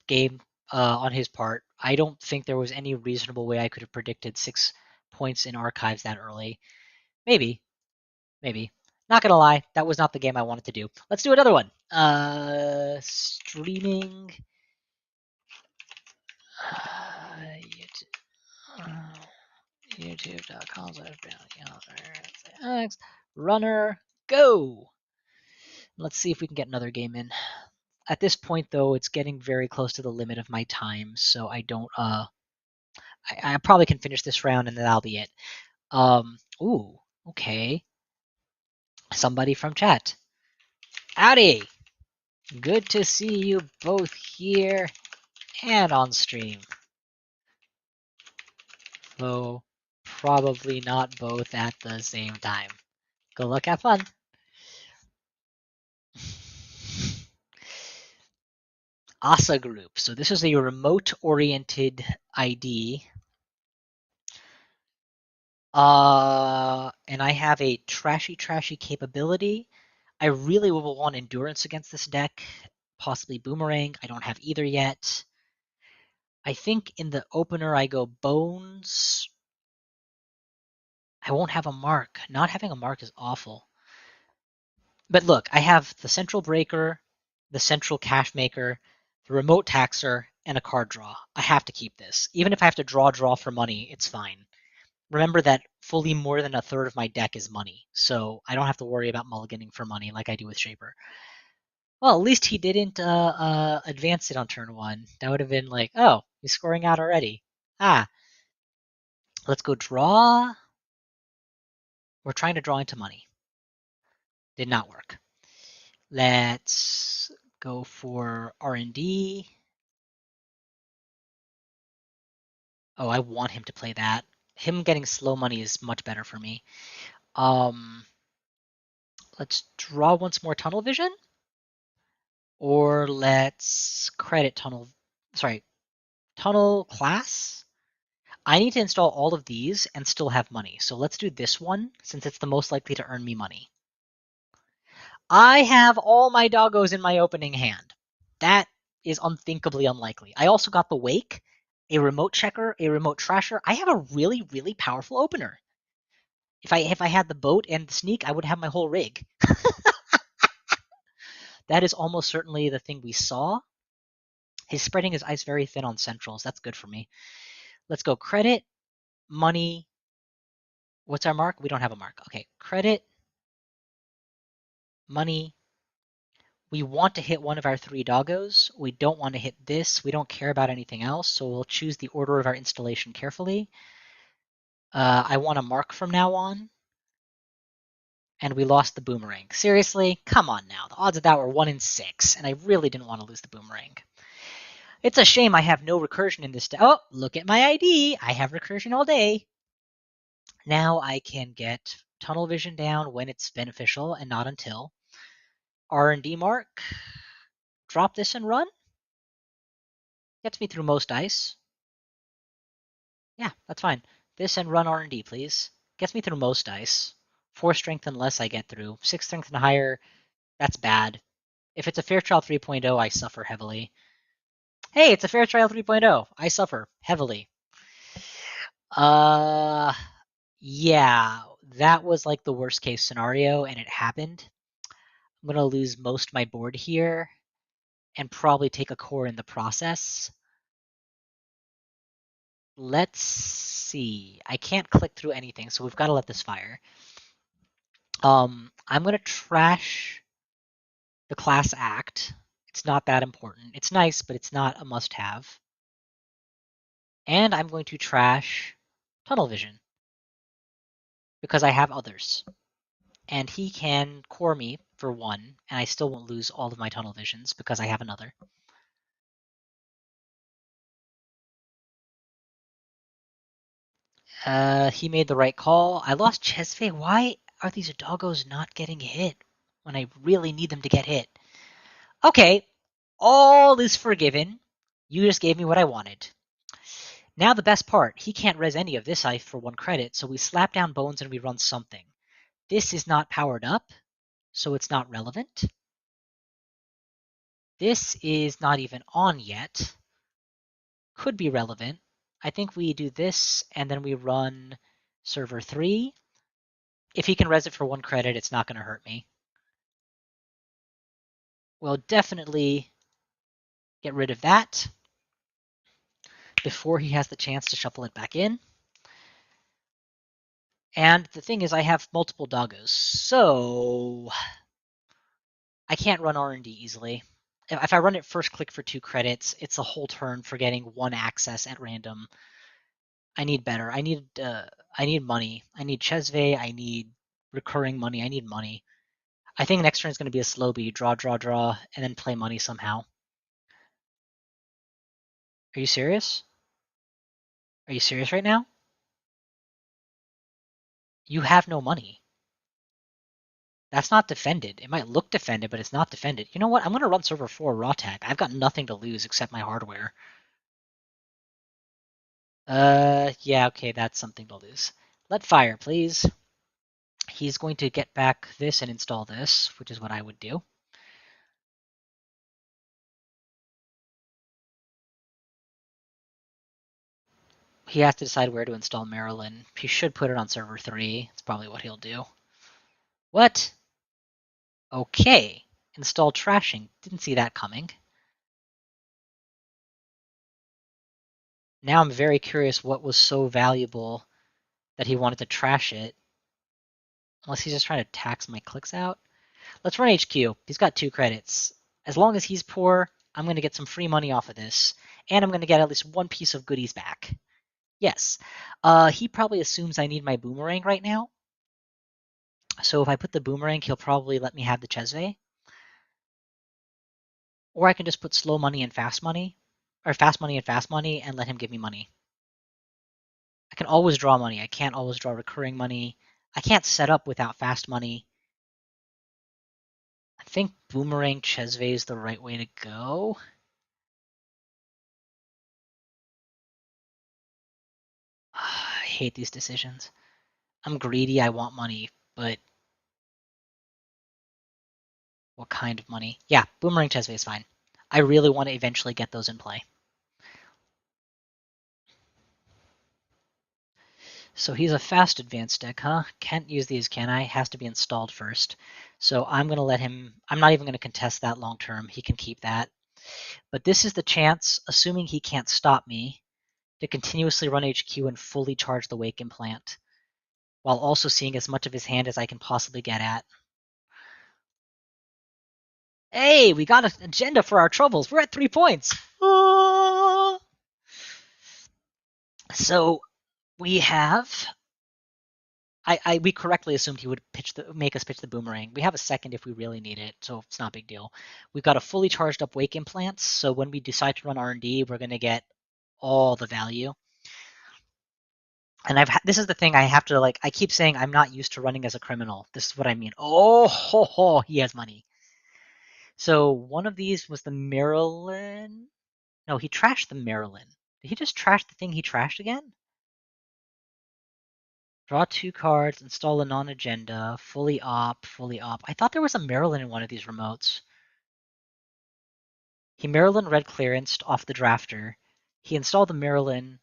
game on his part. I don't think there was any reasonable way I could have predicted 6 points in archives that early. Maybe. Not gonna lie, that was not the game I wanted to do. Let's do another one. Streaming. YouTube.com/bounty runner, go! Let's see if we can get another game in. At this point, though, it's getting very close to the limit of my time, so I don't. I probably can finish this round and then that'll be it. Ooh, okay. Somebody from chat. Howdy! Good to see you both here and on stream. Though probably not both at the same time. Good luck, have fun. ASA group. So this is a remote-oriented ID. And I have a trashy capability. I really will want endurance against this deck, possibly boomerang. I don't have either yet. I think in the opener I go bones. I won't have a mark. Not having a mark is awful. But look, I have the central breaker, the central cash maker, the remote taxer, and a card draw. I have to keep this. Even if I have to draw for money, it's fine. Remember that fully more than a third of my deck is money, so I don't have to worry about mulliganing for money like I do with Shaper. Well, at least he didn't advance it on turn 1. That would have been like, oh, he's scoring out already. Let's go draw. We're trying to draw into money. Did not work. Let's go for R&D. Oh, I want him to play that. Him getting slow money is much better for me. Let's draw once more tunnel vision. Or let's credit tunnel, tunnel class. I need to install all of these and still have money. So let's do this one since it's the most likely to earn me money. I have all my doggos in my opening hand. That is unthinkably unlikely. I also got the Wake, a remote checker, a remote trasher. I have a really, really powerful opener. If I had the boat and the sneak, I would have my whole rig. That is almost certainly the thing we saw. He's spreading his ice very thin on centrals. That's good for me. Let's go credit, money. What's our mark? We don't have a mark. Okay, credit, money. We want to hit one of our 3 doggos. We don't want to hit this. We don't care about anything else, so we'll choose the order of our installation carefully. I want a mark from now on. And we lost the boomerang. Seriously? Come on now. The odds of that were 1 in 6, and I really didn't want to lose the boomerang. It's a shame I have no recursion in this. Oh, look at my ID. I have recursion all day. Now I can get tunnel vision down when it's beneficial and not until. R&D mark. Drop this and run. Gets me through most dice. Yeah, that's fine. This and run R&D, please. Gets me through most dice. 4 strength and less I get through. 6 strength and higher, that's bad. If it's a fair trial 3.0, I suffer heavily. Hey, it's a fair trial 3.0. I suffer heavily. Yeah, that was like the worst case scenario, and it happened. I'm gonna lose most of my board here, and probably take a core in the process. Let's see. I can't click through anything, so we've got to let this fire. I'm gonna trash the class act. It's not that important. It's nice, but it's not a must-have. And I'm going to trash tunnel vision because I have others. And he can core me for 1, and I still won't lose all of my tunnel visions because I have another. He made the right call. I lost Chesve. Why are these doggos not getting hit when I really need them to get hit? Okay, all is forgiven. You just gave me what I wanted. Now the best part, he can't res any of this ice for 1 credit, so we slap down bones and we run something. This is not powered up, so it's not relevant. This is not even on yet. Could be relevant. I think we do this and then we run server 3. If he can res it for 1 credit, it's not going to hurt me. We'll definitely get rid of that before he has the chance to shuffle it back in. And the thing is, I have multiple doggos, so I can't run R&D easily. If I run it first click for 2 credits, it's a whole turn for getting 1 access at random. I need better. I need money. I need Chesve. I need recurring money. I need money. I think next turn is going to be a slow beat. Draw, draw, draw, and then play money somehow. Are you serious? Are you serious right now? You have no money. That's not defended. It might look defended, but it's not defended. You know what? I'm going to run server 4 raw tag. I've got nothing to lose except my hardware. Yeah, okay, that's something to lose. Let fire, please. He's going to get back this and install this, which is what I would do. He has to decide where to install Maryland. He should put it on server 3. That's probably what he'll do. What? Okay. Install trashing. Didn't see that coming. Now I'm very curious what was so valuable that he wanted to trash it. Unless he's just trying to tax my clicks out. Let's run HQ. He's got 2 credits. As long as he's poor, I'm going to get some free money off of this. And I'm going to get at least 1 piece of goodies back. Yes. He probably assumes I need my boomerang right now. So if I put the boomerang, he'll probably let me have the Chesve. Or I can just put slow money and fast money, or fast money and fast money, and let him give me money. I can always draw money. I can't always draw recurring money. I can't set up without fast money. I think boomerang Chesve is the right way to go. I hate these decisions. I'm greedy. I want money, but what kind of money? Yeah, boomerang Chesve is fine. I really want to eventually get those in play. So he's a fast advanced deck, huh? Can't use these, can I? Has to be installed first. So I'm going to let him, I'm not even going to contest that long term. He can keep that. But this is the chance, assuming he can't stop me, to continuously run HQ and fully charge the Wake Implant, while also seeing as much of his hand as I can possibly get at. Hey, we got an agenda for our troubles. We're at 3 points. So we have we correctly assumed he would make us pitch the boomerang. We have a second if we really need it, so it's not a big deal. We've got a fully charged up Wake Implants, so when we decide to run R&D, we're going to get all the value. And this is the thing I have to like. I keep saying I'm not used to running as a criminal. This is what I mean. Oh, he has money. So one of these was the Maryland. No, he trashed the Maryland. Did he just trash the thing he trashed again? Draw 2 cards, install a non-agenda, fully op, fully op. I thought there was a Maryland in one of these remotes. He Maryland red clearanced off the drafter. He installed the Maryland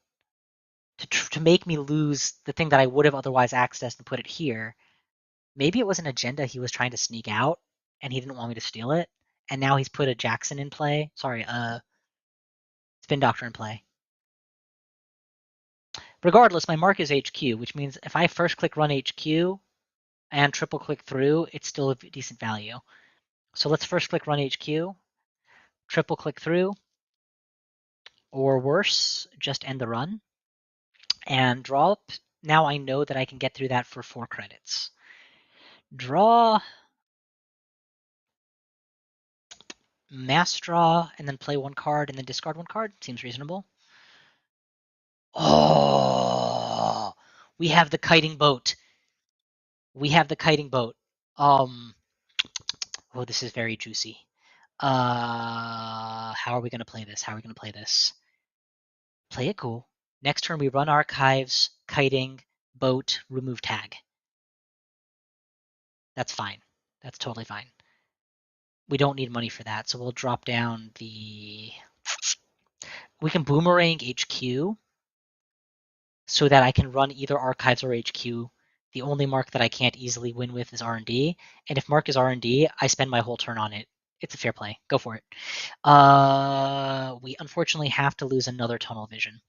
to make me lose the thing that I would have otherwise accessed and put it here. Maybe it was an agenda he was trying to sneak out and he didn't want me to steal it. And now he's put a Jackson in play. Sorry, Spin Doctor in play. Regardless, my mark is HQ, which means if I first click run HQ and triple click through, it's still a decent value. So let's first click run HQ, triple click through, or worse, just end the run, and draw up. Now I know that I can get through that for 4 credits. Draw, mass draw, and then play 1 card, and then discard 1 card. Seems reasonable. Oh, we have the kiting boat. We have the kiting boat. Oh, this is very juicy. How are we gonna play this? How are we gonna play this? Play it cool. Next turn we run archives, kiting, boat, remove tag. That's fine. That's totally fine. We don't need money for that, so we'll drop down the. We can boomerang HQ so that I can run either archives or HQ. The only mark that I can't easily win with is R&D, and if mark is R&D, I spend my whole turn on it. It's a fair play. Go for it. We unfortunately have to lose another tunnel vision.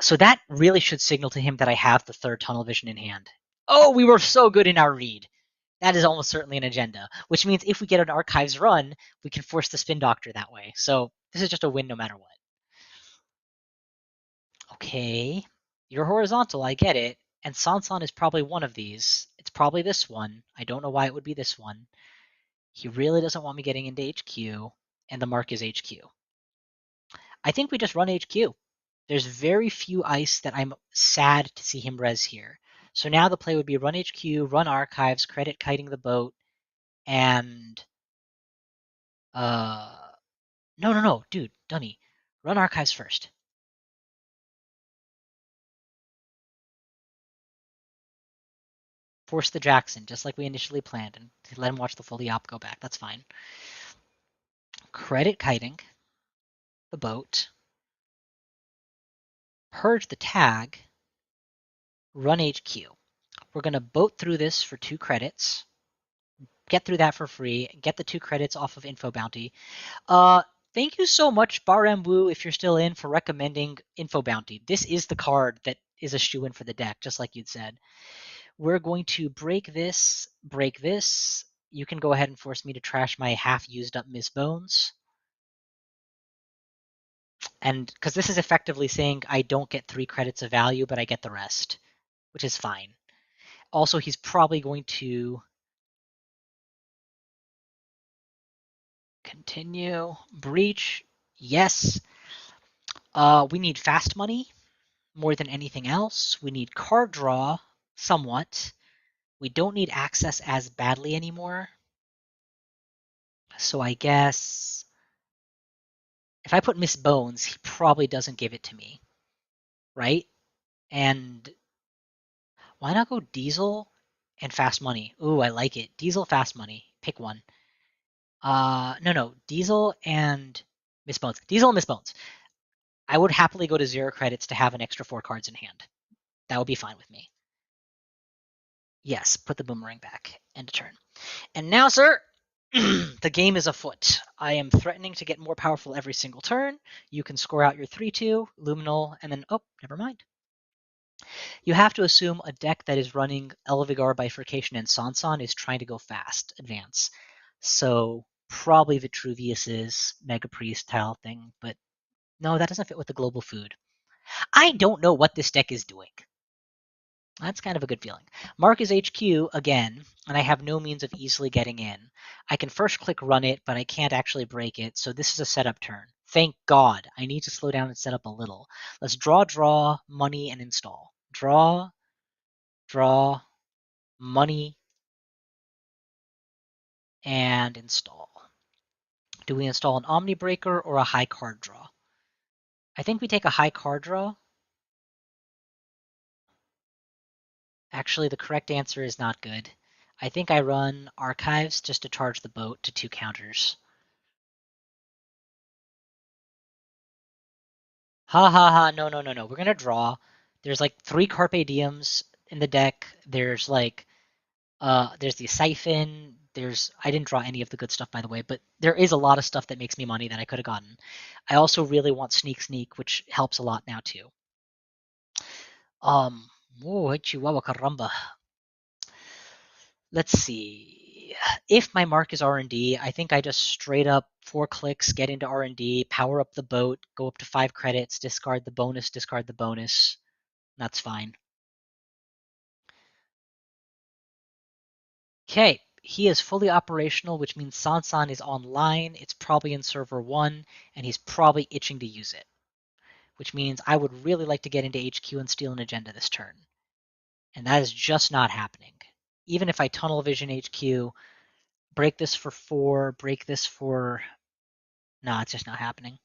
So that really should signal to him that I have the 3rd tunnel vision in hand. Oh, we were so good in our read. That is almost certainly an agenda, which means if we get an archives run, we can force the Spin Doctor that way. So this is just a win no matter what. Okay, you're horizontal, I get it. And Sansan is probably one of these. It's probably this one. I don't know why it would be this one. He really doesn't want me getting into HQ, and the mark is HQ. I think we just run HQ. There's very few ice that I'm sad to see him res here. So now the play would be run HQ, run archives, credit kiting the boat, and no, dude, dummy. Run archives first. Force the Jackson, just like we initially planned, and let him watch the fully op go back. That's fine. Credit kiting the boat. Purge the tag. Run HQ. We're going to boat through this for 2 credits. Get through that for free. Get the 2 credits off of Info Bounty. Thank you so much, Barem Wu, if you're still in, for recommending Info Bounty. This is the card that is a shoe-in for the deck, just like you'd said. We're going to break this, break this. You can go ahead and force me to trash my half-used up Miss Bones. And because this is effectively saying I don't get 3 credits of value, but I get the rest, which is fine. Also, he's probably going to continue. Breach, yes. We need fast money more than anything else. We need card draw somewhat. We don't need access as badly anymore. So I guess if I put Miss Bones, he probably doesn't give it to me, right? And why not go Diesel and Fast Money? Ooh, I like it. Diesel, Fast Money. Pick one. No. Diesel and Miss Bones. Diesel and Miss Bones. I would happily go to 0 credits to have an extra 4 cards in hand. That would be fine with me. Yes, put the boomerang back. End of turn. And now, sir, the game is afoot. I am threatening to get more powerful every single turn. You can score out your 3-2, Luminal, and then, oh, never mind. You have to assume a deck that is running Elvigar, Bifurcation, and Sansan is trying to go fast, advance. So probably Vitruvius's Mega Priest tile thing, but no, that doesn't fit with the global food. I don't know what this deck is doing. That's kind of a good feeling. Mark is HQ again, and I have no means of easily getting in. I can first click run it, but I can't actually break it, so this is a setup turn. Thank God. I need to slow down and set up a little. Let's draw, money, and install. Draw, money, and install. Do we install an Omni Breaker or a high card draw? I think we take a high card draw. Actually, the correct answer is not good. I think I run Archives just to charge the boat to 2 counters. Ha ha ha, no. We're gonna draw. There's like 3 Carpe Diems in the deck. There's like there's the Siphon. I didn't draw any of the good stuff, by the way, but there is a lot of stuff that makes me money that I could have gotten. I also really want Sneak, which helps a lot now too. Chihuahua caramba. Let's see. If my mark is R&D, I think I just straight up 4 clicks, get into R&D, power up the boat, go up to 5 credits, discard the bonus. That's fine. Okay, he is fully operational, which means Sansan is online. It's probably in server 1, and he's probably itching to use it, which means I would really like to get into HQ and steal an agenda this turn. And that is just not happening. Even if I tunnel vision HQ, break this for 4, break this for... Nah, it's just not happening.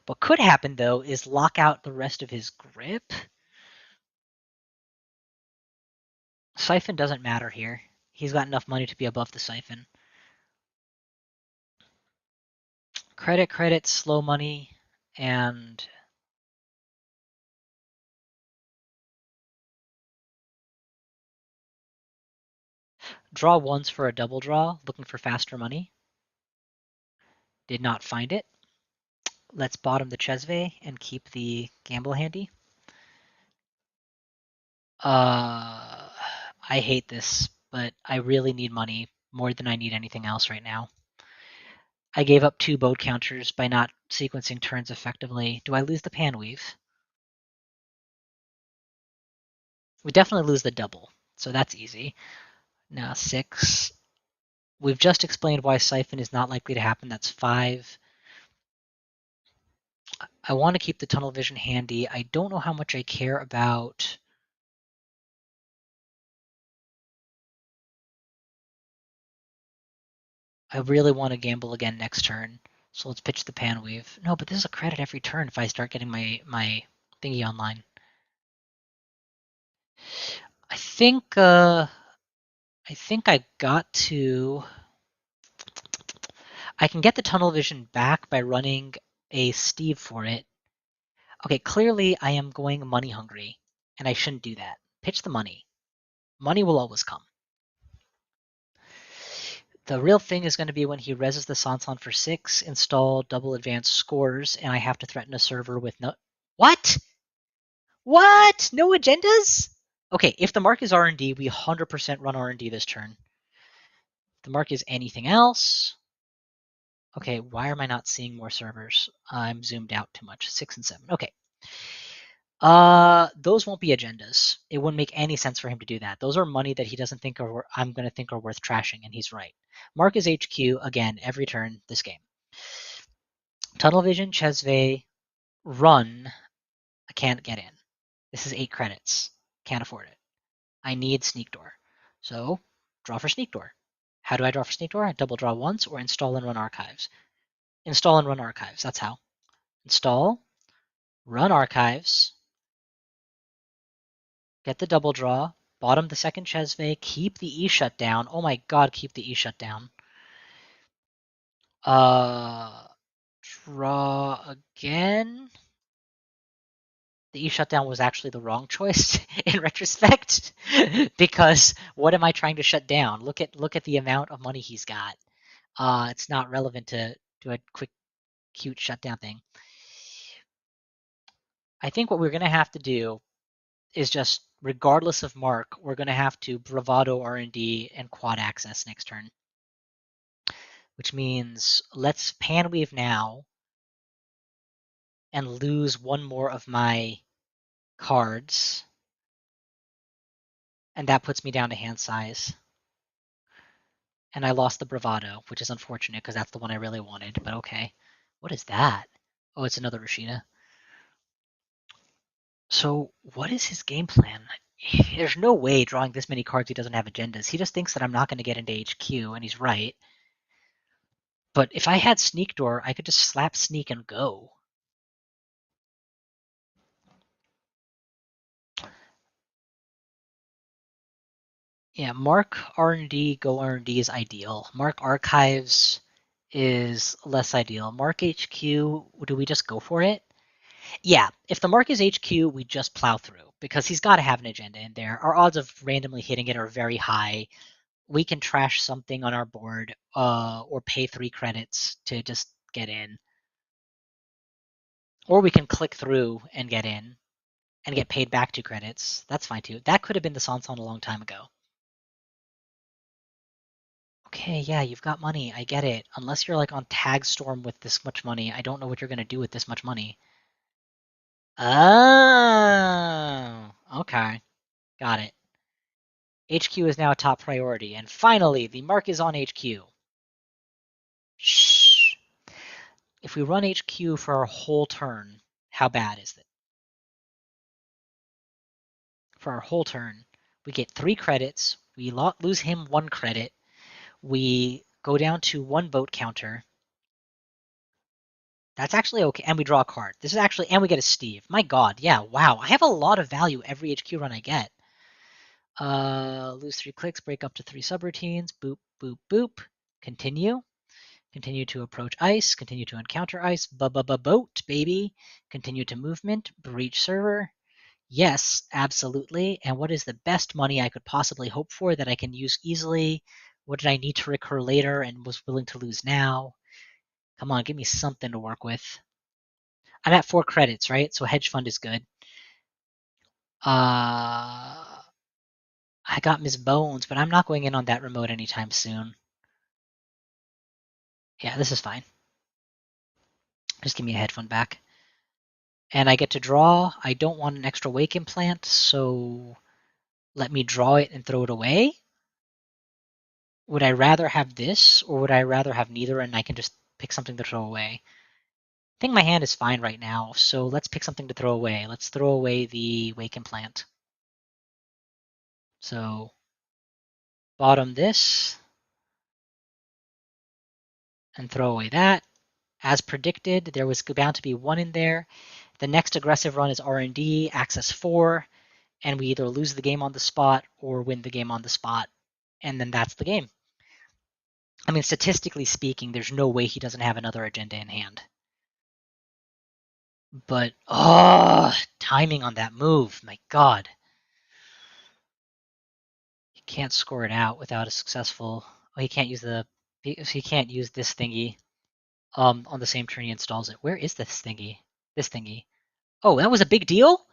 What could happen, though, is lock out the rest of his grip. Siphon doesn't matter here. He's got enough money to be above the Siphon. Credit, slow money, and... Draw once for a double draw, looking for faster money. Did not find it. Let's bottom the Chesve and keep the gamble handy. I hate this, but I really need money more than I need anything else right now. I gave up 2 boat counters by not sequencing turns effectively. Do I lose the Panweave? We definitely lose the double, so that's easy. Now 6. We've just explained why Siphon is not likely to happen. That's 5. I want to keep the tunnel vision handy. I don't know how much I care about... I really want to gamble again next turn. So let's pitch the Panweave. No, but this is a credit every turn if I start getting my thingy online. I think I got to... I can get the tunnel vision back by running a Steve for it. Okay, clearly I am going money hungry, and I shouldn't do that. Pitch the money. Money will always come. The real thing is going to be when he reses the Sansan for 6, install double advanced scores, and I have to threaten a server with no... What? What? No agendas? Okay, if the mark is R&D, we 100% run R&D this turn. If the mark is anything else... Okay, why am I not seeing more servers? I'm zoomed out too much. 6 and 7. Okay. Those won't be agendas. It wouldn't make any sense for him to do that. Those are money that he doesn't think are I'm going to think are worth trashing, and he's right. Mark is HQ again every turn this game. Tunnel Vision, Chesve, Run. I can't get in. This is 8 credits. Can't afford it. I need Sneak Door. So, draw for Sneak Door. How do I draw for Sneak Door? I double draw once or install and run archives. Install and run archives. That's how. Install, run archives, get the double draw, bottom the second Chesve, keep the E shutdown. Oh my god, keep the E shutdown. Draw again. The E shutdown was actually the wrong choice in retrospect because what am I trying to shut down? Look at the amount of money he's got. It's not relevant to do a quick, cute shutdown thing. I think what we're gonna have to do is just, regardless of Mark, we're gonna have to bravado R&D and quad access next turn, which means let's pan weave now and lose one more of my cards, and that puts me down to hand size. And I lost the bravado, which is unfortunate because that's the one I really wanted, but okay. What is that? Oh, it's another Rashida. So what is his game plan? There's no way drawing this many cards he doesn't have agendas. He just thinks that I'm not going to get into HQ, and he's right. But if I had Sneak Door, I could just slap Sneak and go. Yeah, Mark R&D, Go R&D is ideal. Mark Archives is less ideal. Mark HQ, do we just go for it? Yeah, if the mark is HQ, we just plow through because he's got to have an agenda in there. Our odds of randomly hitting it are very high. We can trash something on our board or pay 3 credits to just get in. Or we can click through and get in and get paid back 2 credits. That's fine too. That could have been the Sansan a long time ago. Okay, yeah, you've got money. I get it. Unless you're like on Tag Storm with this much money, I don't know what you're going to do with this much money. Oh, okay. Got it. HQ is now a top priority. And finally, the mark is on HQ. Shh. If we run HQ for our whole turn, how bad is it? For our whole turn, we get 3 credits. We lose him 1 credit. We go down to 1 vote counter. That's actually okay. And we draw a card. This is actually, and we get a Steve. My god, yeah, wow. I have a lot of value every HQ run I get. Lose 3 clicks, break up to 3 subroutines. Boop, boop, boop. Continue. Continue to approach ice. Continue to encounter ice. Boat, baby. Continue to movement. Breach server. Yes, absolutely. And what is the best money I could possibly hope for that I can use easily? What did I need to recur later and was willing to lose now? Come on, give me something to work with. I'm at 4 credits, right? So hedge fund is good. I got Miss Bones, but I'm not going in on that remote anytime soon. Yeah, this is fine. Just give me a head fund back. And I get to draw. I don't want an extra wake implant, so let me draw it and throw it away. Would I rather have this, or would I rather have neither and I can just pick something to throw away? I think my hand is fine right now, so let's pick something to throw away. Let's throw away the wake implant. So bottom this and throw away that. As predicted, there was bound to be 1 in there. The next aggressive run is R&D, access 4, and we either lose the game on the spot or win the game on the spot, and then that's the game. I mean, statistically speaking, there's no way he doesn't have another agenda in hand. But, timing on that move, my god. He can't score it out without a successful... Oh, he can't use this thingy on the same turn he installs it. Where is this thingy? This thingy. Oh, that was a big deal?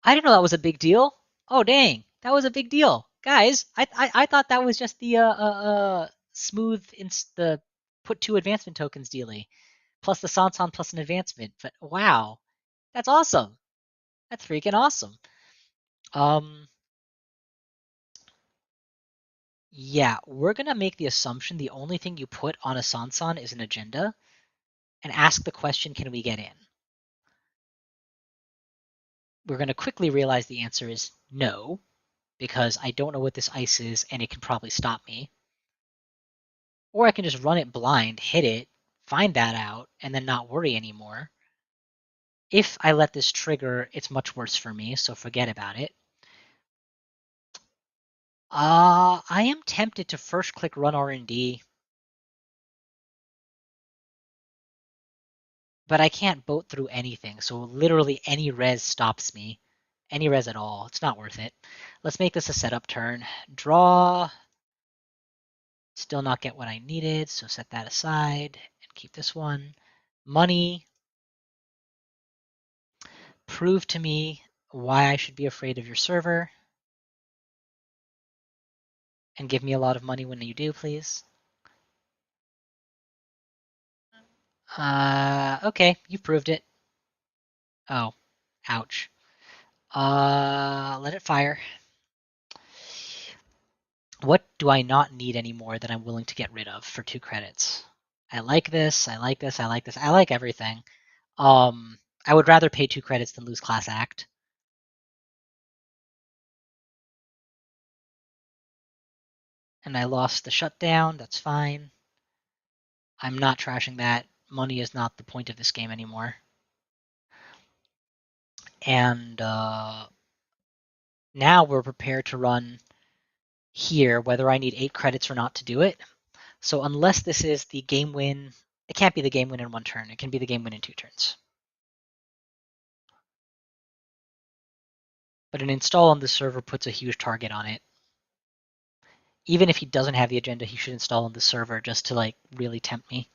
I didn't know that was a big deal. Oh, dang. That was a big deal. Guys, I thought that was just the smooth the put 2 advancement tokens daily, plus the Sansan plus an advancement. But wow, that's awesome. That's freaking awesome. Yeah, we're gonna make the assumption the only thing you put on a Sansan is an agenda, and ask the question, can we get in? We're gonna quickly realize the answer is no, because I don't know what this ice is, and it can probably stop me. Or I can just run it blind, hit it, find that out, and then not worry anymore. If I let this trigger, it's much worse for me, so forget about it. I am tempted to first click run R&D, but I can't boat through anything, so literally any res stops me. Any res at all. It's not worth it. Let's make this a setup turn. Draw. Still not get what I needed, so set that aside and keep this one. Money. Prove to me why I should be afraid of your server. And give me a lot of money when you do, please. Okay, you proved it. Oh, ouch. Let it fire. What do I not need anymore that I'm willing to get rid of for 2 credits? I like this, I like this, I like this, I like everything. I would rather pay 2 credits than lose Class Act. And I lost the shutdown, that's fine. I'm not trashing that. Money is not the point of this game anymore. And now we're prepared to run here, whether I need 8 credits or not to do it. So unless this is the game win, it can't be the game win in 1 turn. It can be the game win in 2 turns. But an install on the server puts a huge target on it. Even if he doesn't have the agenda, he should install on the server just to like really tempt me.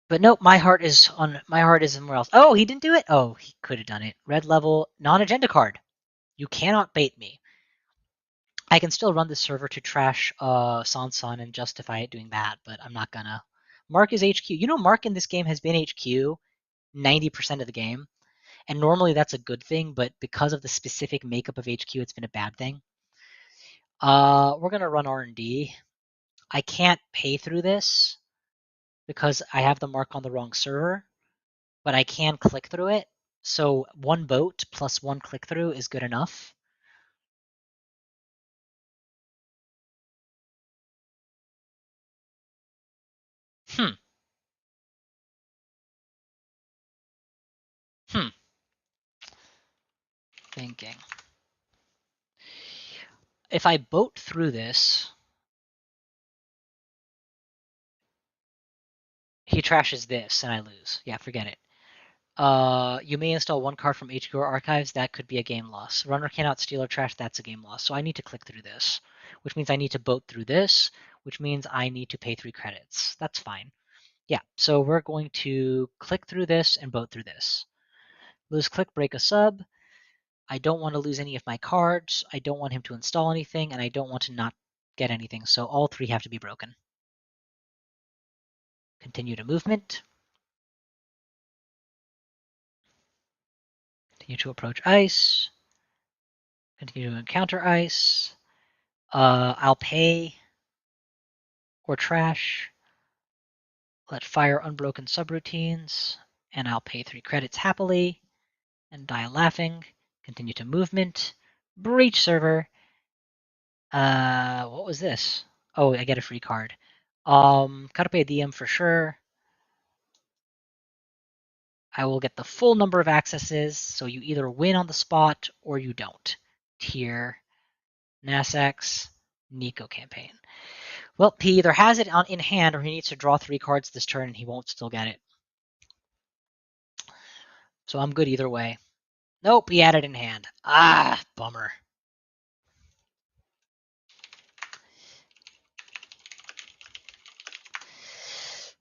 But nope, my heart is somewhere else. Oh, he didn't do it? Oh, he could have done it. Red level, non-agenda card. You cannot bait me. I can still run the server to trash Sansan and justify it doing that, but I'm not gonna. Mark is HQ. You know, Mark in this game has been HQ 90% of the game. And normally that's a good thing, but because of the specific makeup of HQ, it's been a bad thing. We're gonna run R&D. I can't pay through this because I have the mark on the wrong server, but I can click through it. So 1 boat plus 1 click through is good enough. Hmm. Thinking. If I boat through this, he trashes this and I lose. Yeah, forget it. You may install 1 card from HQ or archives. That could be a game loss. Runner cannot steal or trash. That's a game loss. So I need to click through this, which means I need to boat through this, which means I need to pay 3 credits. That's fine. Yeah, so we're going to click through this and boat through this. Lose click, break a sub. I don't want to lose any of my cards. I don't want him to install anything, and I don't want to not get anything. So all 3 have to be broken. Continue to movement. Continue to approach ice. Continue to encounter ice. I'll pay or trash. Let fire unbroken subroutines, and I'll pay 3 credits happily and die laughing. Continue to movement. Breach server. What was this? Oh, I get a free card. Carpe diem for sure. I will get the full number of accesses, so you either win on the spot or you don't. Tier, Nasex, Nico campaign. Well, he either has it in hand or he needs to draw 3 cards this turn and he won't still get it. So I'm good either way. Nope, he had it in hand. Ah, bummer.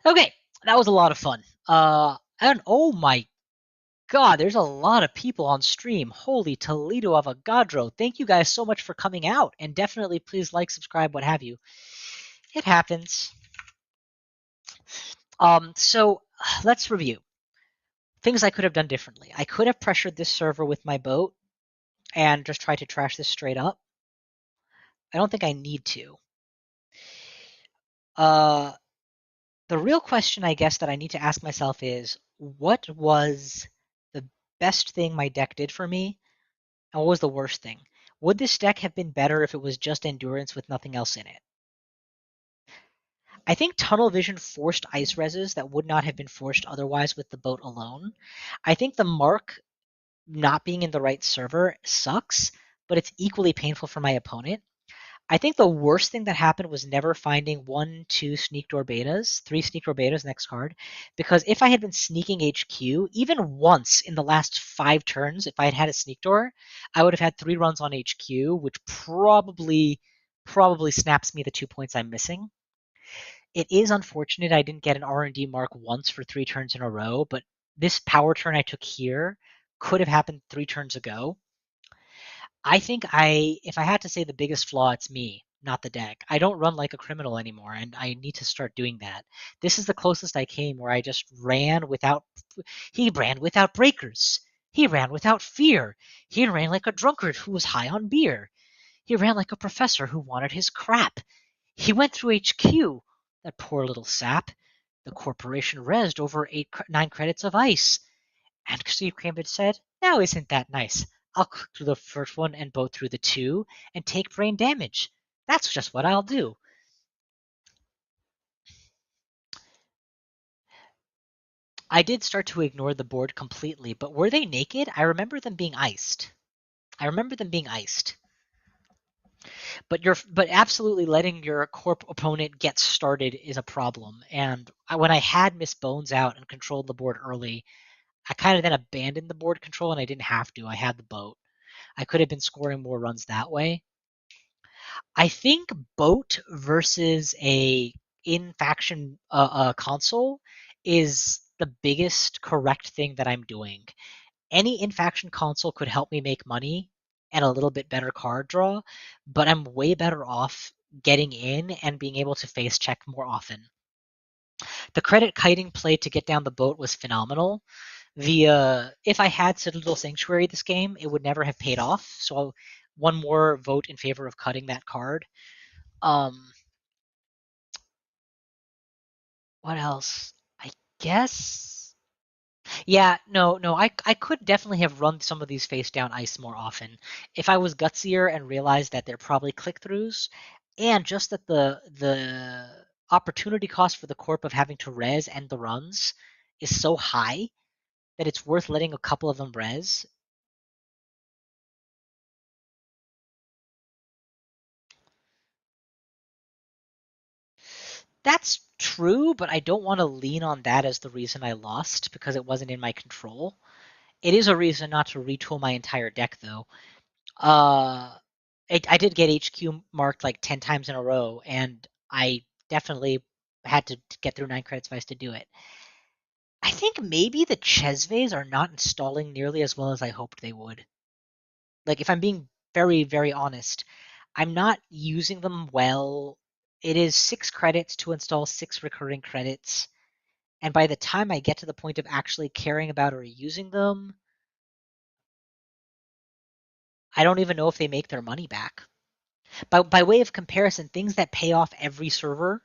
Okay, that was a lot of fun. And oh my God, there's a lot of people on stream. Holy Toledo Avogadro. Thank you guys so much for coming out. And definitely please like, subscribe, what have you. It happens. So let's review things I could have done differently. I could have pressured this server with my boat and just tried to trash this straight up. I don't think I need to. Uh, the real question, I guess, that I need to ask myself is, what was the best thing my deck did for me, and what was the worst thing? Would this deck have been better if it was just endurance with nothing else in it? I think tunnel vision forced ice reses that would not have been forced otherwise with the boat alone. I think the mark not being in the right server sucks, but it's equally painful for my opponent. I think the worst thing that happened was never finding 1, 2 sneak door betas, 3 sneak door betas next card, because if I had been sneaking HQ, even once in the last 5 turns, if I had had a sneak door, I would have had 3 runs on HQ, which probably snaps me the 2 points I'm missing. It is unfortunate I didn't get an R&D mark once for 3 turns in a row, but this power turn I took here could have happened 3 turns ago. I think if I had to say the biggest flaw, it's me, not the deck. I don't run like a criminal anymore, and I need to start doing that. This is the closest I came where I just ran without. He ran without breakers. He ran without fear. He ran like a drunkard who was high on beer. He ran like a professor who wanted his crap. He went through HQ. That poor little sap. The corporation rezzed over 9 credits of ice. And Steve Cambridge said, "Now isn't that nice? I'll click through the first one and boat through the 2 and take brain damage. That's just what I'll do." I did start to ignore the board completely, but were they naked? I remember them being iced. But absolutely letting your corp opponent get started is a problem. And when I had Miss Bones out and controlled the board early, I kind of then abandoned the board control, and I didn't have to. I had the boat. I could have been scoring more runs that way. I think boat versus a in faction console is the biggest correct thing that I'm doing. Any in faction console could help me make money and a little bit better card draw, but I'm way better off getting in and being able to face check more often. The credit kiting play to get down the boat was phenomenal. The if I had Citadel Sanctuary this game, it would never have paid off. So one more vote in favor of cutting that card. Um, what else? I guess. Yeah, no. I could definitely have run some of these face down ice more often if I was gutsier and realized that they're probably click throughs, and just that the opportunity cost for the corp of having to res and the runs is so high that it's worth letting a couple of them res. That's true, but I don't want to lean on that as the reason I lost because it wasn't in my control. It is a reason not to retool my entire deck, though. Uh, I did get HQ marked like 10 times in a row, and I definitely had to get through 9 credits vice to do it. I think maybe the Chesves are not installing nearly as well as I hoped they would. Like, if I'm being very, very honest, I'm not using them well. It is 6 credits to install 6 recurring credits. And by the time I get to the point of actually caring about or using them, I don't even know if they make their money back. By way of comparison, things that pay off every server,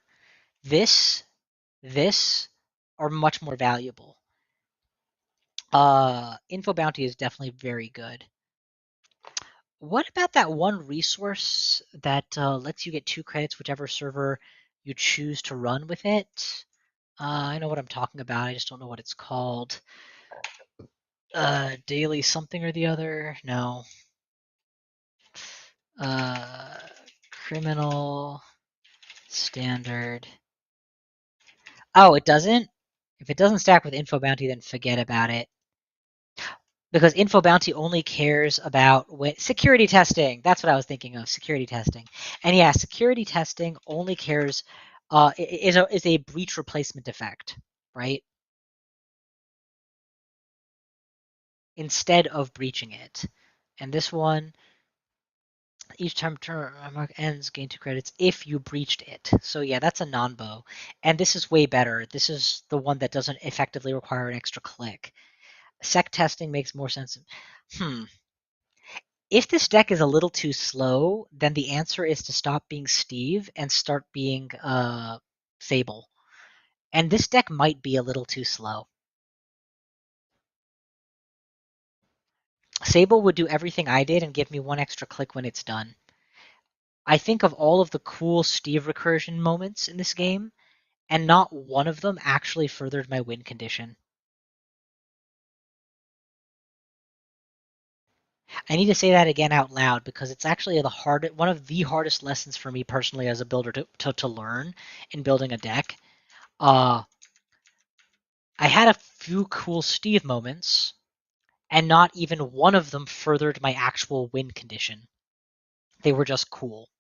this, this, are much more valuable. Info Bounty is definitely very good. What about that one resource that lets you get 2 credits whichever server you choose to run with it? I know what I'm talking about. I just don't know what it's called. Daily something or the other? No. Uh, criminal standard. Oh, it doesn't? If it doesn't stack with Info Bounty, then forget about it. Because Info Bounty only cares about security testing. That's what I was thinking of, security testing. And yeah, security testing only cares is a breach replacement effect, right? Instead of breaching it. And this one, Each time turn mark ends, gain 2 credits if you breached it. So yeah, that's a non-bow. And this is way better. This is the one that doesn't effectively require an extra click. Sec testing makes more sense. If this deck is a little too slow, then the answer is to stop being Steve and start being Sable. And this deck might be a little too slow. Sable would do everything I did and give me 1 extra click when it's done. I think of all of the cool Steve recursion moments in this game, and not one of them actually furthered my win condition. I need to say that again out loud because it's actually one of the hardest lessons for me personally as a builder to learn in building a deck. I had a few cool Steve moments, and not even one of them furthered my actual win condition. They were just cool.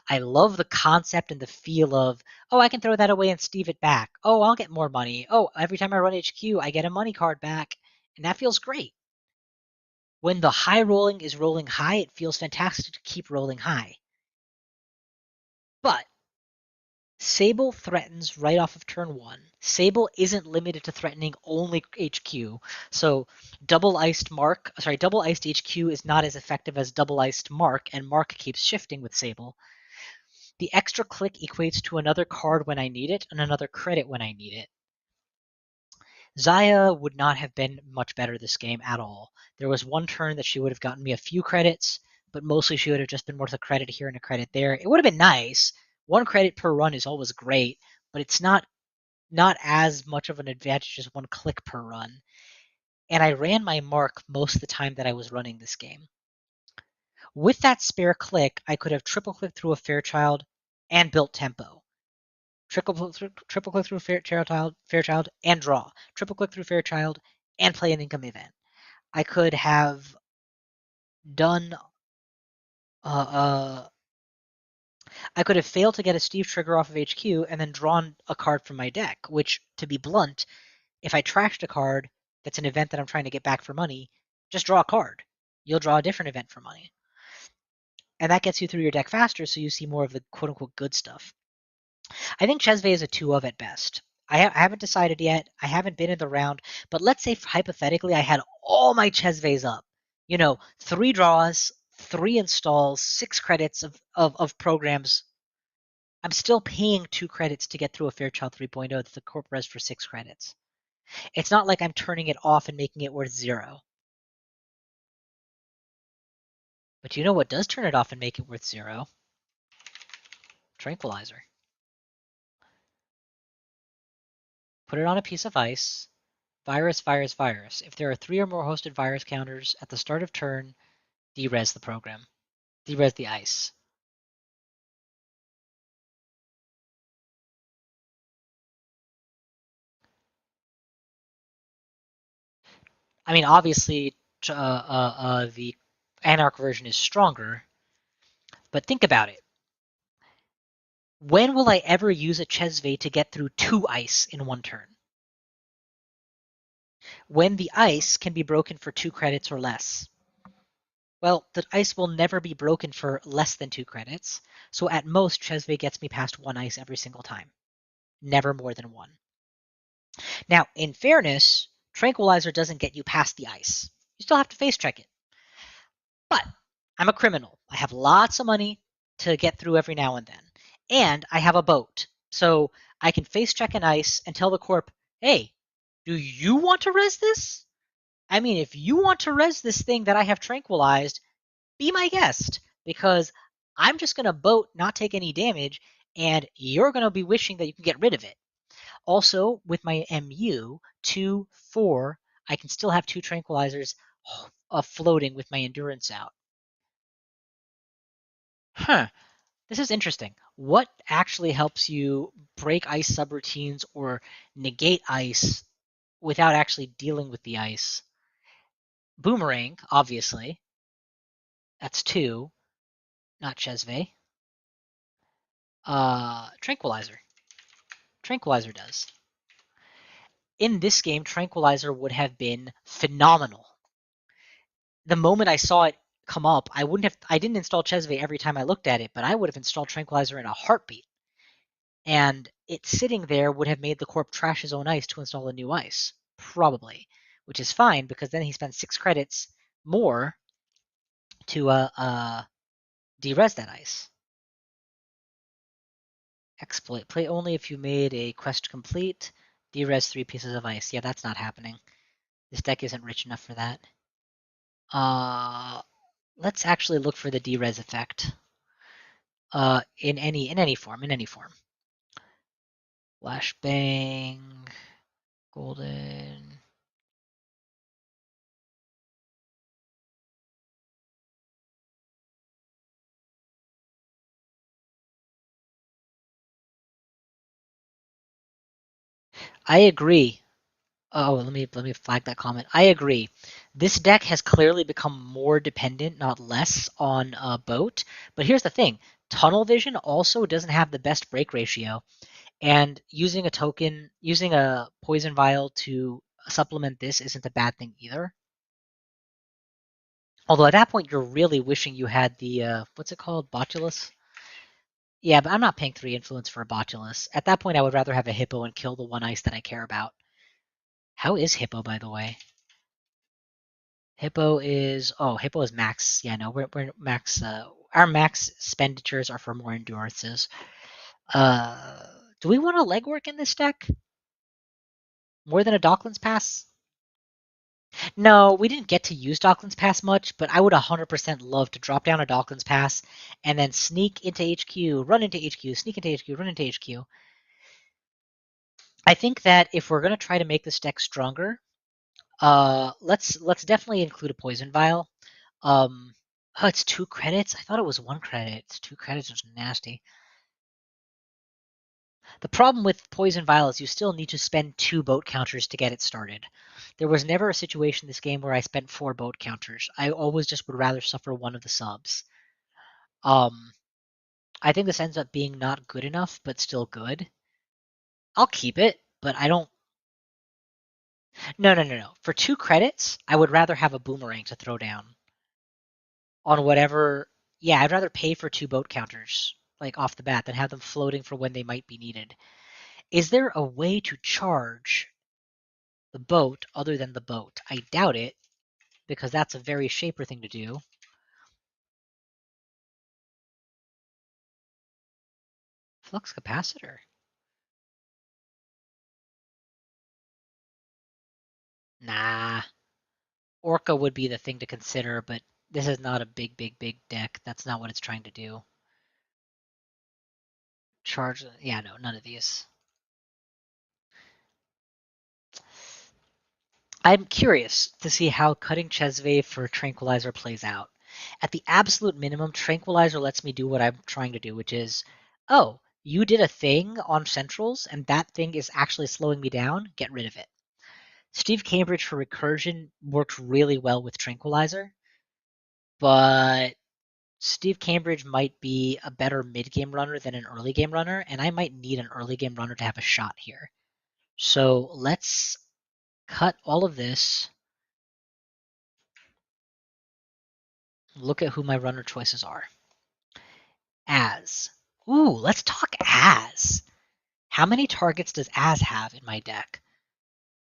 I love the concept and the feel of, oh, I can throw that away and Steve it back. Oh, I'll get more money. Oh, every time I run HQ, I get a money card back. And that feels great. When the high rolling is rolling high, it feels fantastic to keep rolling high. But Sable threatens right off of turn 1. Sable isn't limited to threatening only HQ. So double iced HQ is not as effective as double iced Mark, and Mark keeps shifting with Sable. The extra click equates to another card when I need it and another credit when I need it. Xayah would not have been much better this game at all. There was one turn that she would have gotten me a few credits, but mostly she would have just been worth a credit here and a credit there. It would have been nice. 1 credit per run is always great, but it's not as much of an advantage as 1 click per run. And I ran my Mark most of the time that I was running this game. With that spare click, I could have triple clicked through a Fairchild and built tempo. Triple click through Fairchild and draw. Triple click through Fairchild and play an income event. I could have done. I could have failed to get a Steve trigger off of HQ and then drawn a card from my deck. Which, to be blunt, if I trashed a card that's an event that I'm trying to get back for money, just draw a card. You'll draw a different event for money, and that gets you through your deck faster, so you see more of the quote unquote good stuff. I think Chesve is a 2 of at best. I haven't decided yet. I haven't been in the round, but let's say hypothetically I had all my Chesves up. 3 draws, 3 installs, 6 credits of programs. I'm still paying 2 credits to get through a Fairchild 3.0 that the corp res for 6 credits. It's not like I'm turning it off and making it worth 0. But you know what does turn it off and make it worth 0? Tranquilizer. Put it on a piece of ice. Virus, virus, virus. If there are 3 or more hosted virus counters at the start of turn, derez the program. Derez the ice. I mean, obviously, the Anarch version is stronger, but think about it. When will I ever use a Chesve to get through 2 ice in 1 turn? When the ice can be broken for 2 credits or less. Well, the ice will never be broken for less than 2 credits, so at most, Chesve gets me past 1 ice every single time. Never more than 1. Now, in fairness, Tranquilizer doesn't get you past the ice. You still have to face check it. But I'm a criminal. I have lots of money to get through every now and then. And I have a boat. So I can face check an ice and tell the corp, hey, do you want to res this? I mean, if you want to res this thing that I have tranquilized, be my guest. Because I'm just going to boat, not take any damage, and you're going to be wishing that you can get rid of it. Also, with my MU, 2, 4, I can still have 2 tranquilizers floating with my endurance out. This is interesting. What actually helps you break ice subroutines or negate ice without actually dealing with the ice? Boomerang, obviously. That's 2, not Chesve. Tranquilizer. Tranquilizer does. In this game, Tranquilizer would have been phenomenal. The moment I saw it come up, I didn't install Chesve every time I looked at it, but I would have installed Tranquilizer in a heartbeat. And it sitting there would have made the corp trash his own ice to install a new ice, probably, which is fine because then he spends 6 credits more to de-res that ice. Exploit. Play only if you made a quest complete. De-res 3 pieces of ice. Yeah, that's not happening. This deck isn't rich enough for that. Let's actually look for the de-res effect. In any form. Flashbang, golden. I agree. Oh, let me flag that comment. I agree. This deck has clearly become more dependent, not less, on boat. But here's the thing: Tunnel Vision also doesn't have the best break ratio, and using a poison vial to supplement this isn't a bad thing either. Although at that point you're really wishing you had the what's it called, Botulus? Yeah, but I'm not paying 3 influence for a Botulus. At that point, I would rather have a Hippo and kill the one ice that I care about. How is Hippo, by the way? Hippo is max. Yeah, no, we're max. Our max expenditures are for more endurances. Do we want a legwork in this deck more than a Docklands Pass? No, we didn't get to use Docklands Pass much, but I would 100% love to drop down a Docklands Pass and then sneak into HQ, run into HQ, sneak into HQ, run into HQ. I think that if we're gonna try to make this deck stronger, let's definitely include a poison vial. Um, oh, it's 2 credits. I thought it was 1 credit. It's 2 credits is nasty. The problem with poison vial is you still need to spend 2 boat counters to get it started. There was never a situation in this game where I spent 4 boat counters. I always just would rather suffer one of the subs. Um, I think this ends up being not good enough, but still good. I'll keep it, but I don't. No. For 2 credits, I would rather have a boomerang to throw down on whatever. Yeah, I'd rather pay for 2 boat counters like off the bat than have them floating for when they might be needed. Is there a way to charge the boat other than the boat? I doubt it because that's a very Shaper thing to do. Flux capacitor. Nah. Orca would be the thing to consider, but this is not a big deck. That's not what it's trying to do. Charge. Yeah, no, none of these. I'm curious to see how cutting Chesve for Tranquilizer plays out. At the absolute minimum, Tranquilizer lets me do what I'm trying to do, which is, oh, you did a thing on Centrals, and that thing is actually slowing me down. Get rid of it. Steve Cambridge for Recursion works really well with Tranquilizer, but Steve Cambridge might be a better mid-game runner than an early game runner, and I might need an early game runner to have a shot here. So let's cut all of this. Look at who my runner choices are. Az. Ooh, let's talk Az. How many targets does Az have in my deck?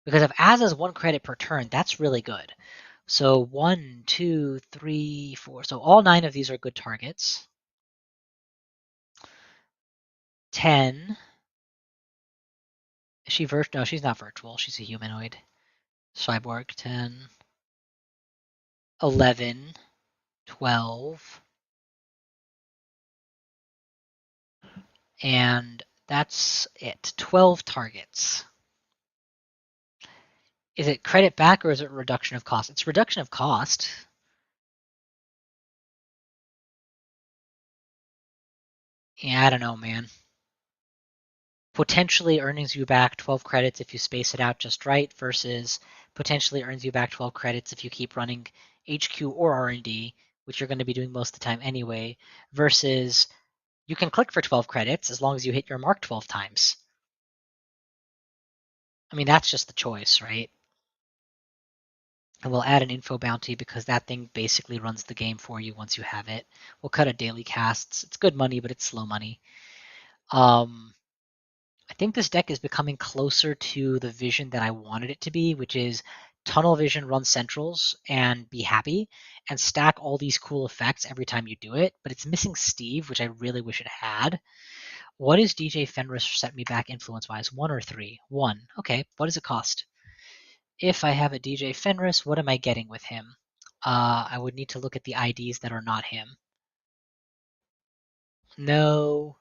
Because if Az has 1 credit per turn, that's really good. So 1, 2, 3, 4. So all 9 of these are good targets. 10. Is she virtual? No, she's not virtual. She's a humanoid. Cyborg. 10. 11. 12. And that's it. 12 targets. Is it credit back or is it reduction of cost? It's reduction of cost. Yeah, I don't know, man. Potentially earnings you back 12 credits if you space it out just right versus potentially earns you back 12 credits if you keep running HQ or R&D, which you're going to be doing most of the time anyway, versus you can click for 12 credits as long as you hit your mark 12 times. I mean, that's just the choice, right? And we'll add an info bounty because that thing basically runs the game for you once you have it. We'll cut out daily casts. It's good money, but it's slow money. I think this deck is becoming closer to the vision that I wanted it to be, which is tunnel vision, run centrals, and be happy, and stack all these cool effects every time you do it. But it's missing Steve, which I really wish it had. What is DJ Fenris set me back influence-wise? 1 or 3? 1. Okay, what does it cost? If I have a DJ Fenris, what am I getting with him? I would need to look at the IDs that are not him. No.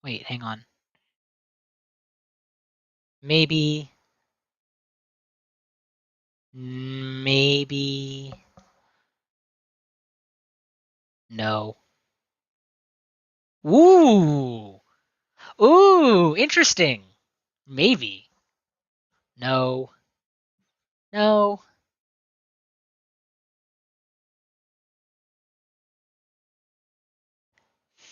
Wait, hang on. Maybe. Maybe. No. Ooh. Ooh, interesting. Maybe. No. No.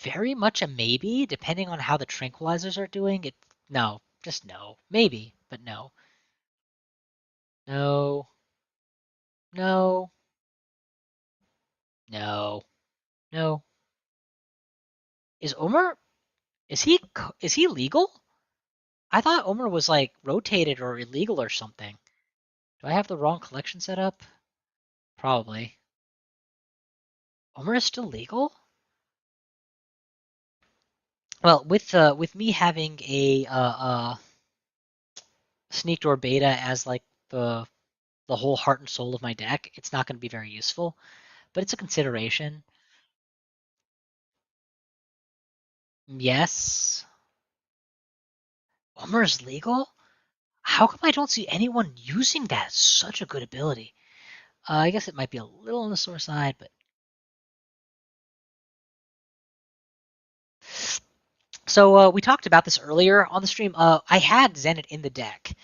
Very much a maybe, depending on how the tranquilizers are doing. It no, just no. Maybe, but no. No. No. No. No. Is Omer is he legal? I thought Omer was like rotated or illegal or something. Do I have the wrong collection set up? Probably. Omer is still legal? Well, with me having a sneak door beta as like the whole heart and soul of my deck, it's not going to be very useful, but it's a consideration. Yes, Omer is legal. How come I don't see anyone using that? Such a good ability. I guess it might be a little on the sore side, but so we talked about this earlier on the stream. I had Zenit in the deck.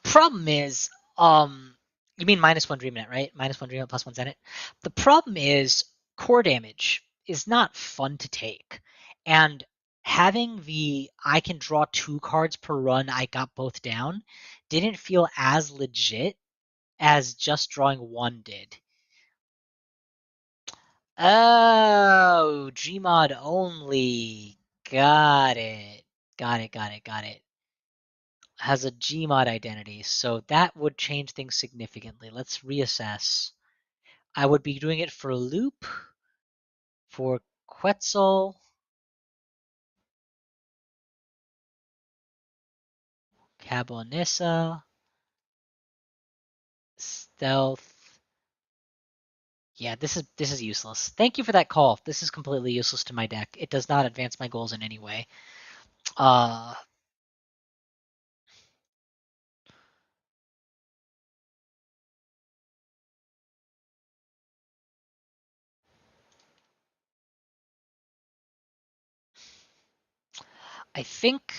Problem is, you mean -1 DreamNet, right? -1 DreamNet +1 Zenit. The problem is core damage is not fun to take, and having the I can draw 2 cards per run, I got both down, didn't feel as legit as just drawing 1 did. Oh, Gmod only. Got it. Got it, got it, got it. Has a Gmod identity, so that would change things significantly. Let's reassess. I would be doing it for Loop, for Quetzal, Cabonissa, Stealth. Yeah, this is useless. Thank you for that call. This is completely useless to my deck. It does not advance my goals in any way. Uh, I think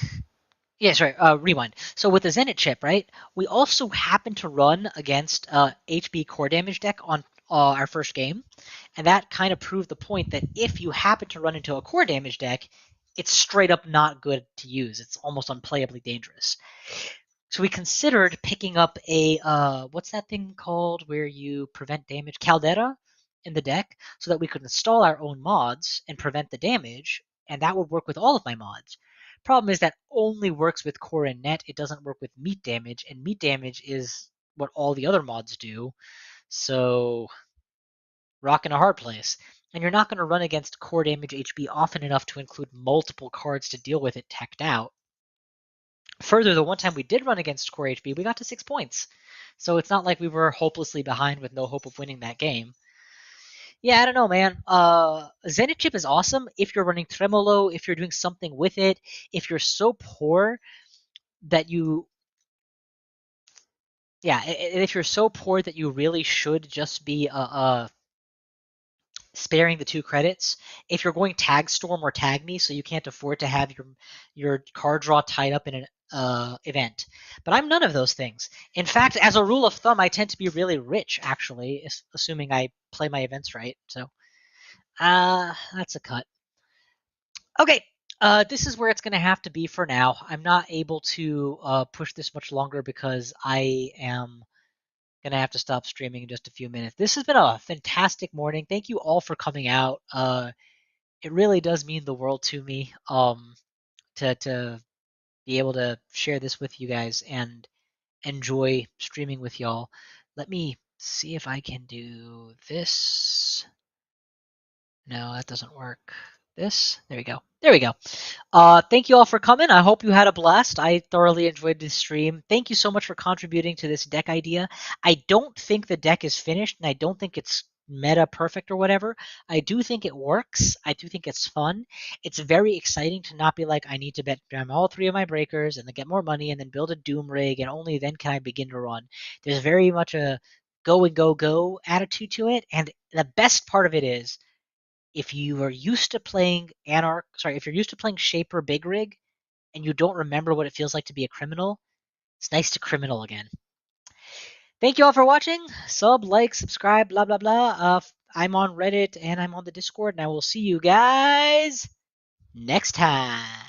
yeah, sorry, rewind. So with the Zenit chip, right, we also happen to run against HB core damage deck on our first game, and that kind of proved the point that if you happen to run into a core damage deck, it's straight up not good to use. It's almost unplayably dangerous. So we considered picking up a what's that thing called where you prevent damage? Caldera in the deck, so that we could install our own mods and prevent the damage, and that would work with all of my mods. Problem is that only works with core and net. It doesn't work with meat damage, and meat damage is what all the other mods do. So rock in a hard place. And you're not going to run against core damage HB often enough to include multiple cards to deal with it teched out. Further, the one time we did run against core HB, we got to 6 points. So it's not like we were hopelessly behind with no hope of winning that game. Yeah, I don't know, man. Zenit chip is awesome if you're running Tremolo, if you're doing something with it. If you're so poor that you, yeah, if you're so poor that you really should just be sparing the 2 credits. If you're going Tag Storm or Tag Me, so you can't afford to have your card draw tied up in an event. But I'm none of those things. In fact, as a rule of thumb, I tend to be really rich, actually, assuming I play my events right. So, that's a cut. Okay, this is where it's going to have to be for now. I'm not able to push this much longer because I am Gonna have to stop streaming in just a few minutes. This has been a fantastic morning. Thank you all for coming out. It really does mean the world to me. To be able to share this with you guys and enjoy streaming with y'all. Let me see if I can do this. No, that doesn't work. This? There we go. There we go. Thank you all for coming. I hope you had a blast. I thoroughly enjoyed this stream. Thank you so much for contributing to this deck idea. I don't think the deck is finished, and I don't think it's meta perfect or whatever. I do think it works. I do think it's fun. It's very exciting to not be like, I need to bet down all three of my breakers and then get more money and then build a doom rig, and only then can I begin to run. There's very much a go and go go attitude to it, and the best part of it is if you are used to playing if you're used to playing Shaper Big Rig and you don't remember what it feels like to be a criminal, it's nice to criminal again. Thank you all for watching. Sub, like, subscribe, blah, blah, blah. I'm on Reddit and I'm on the Discord, and I will see you guys next time.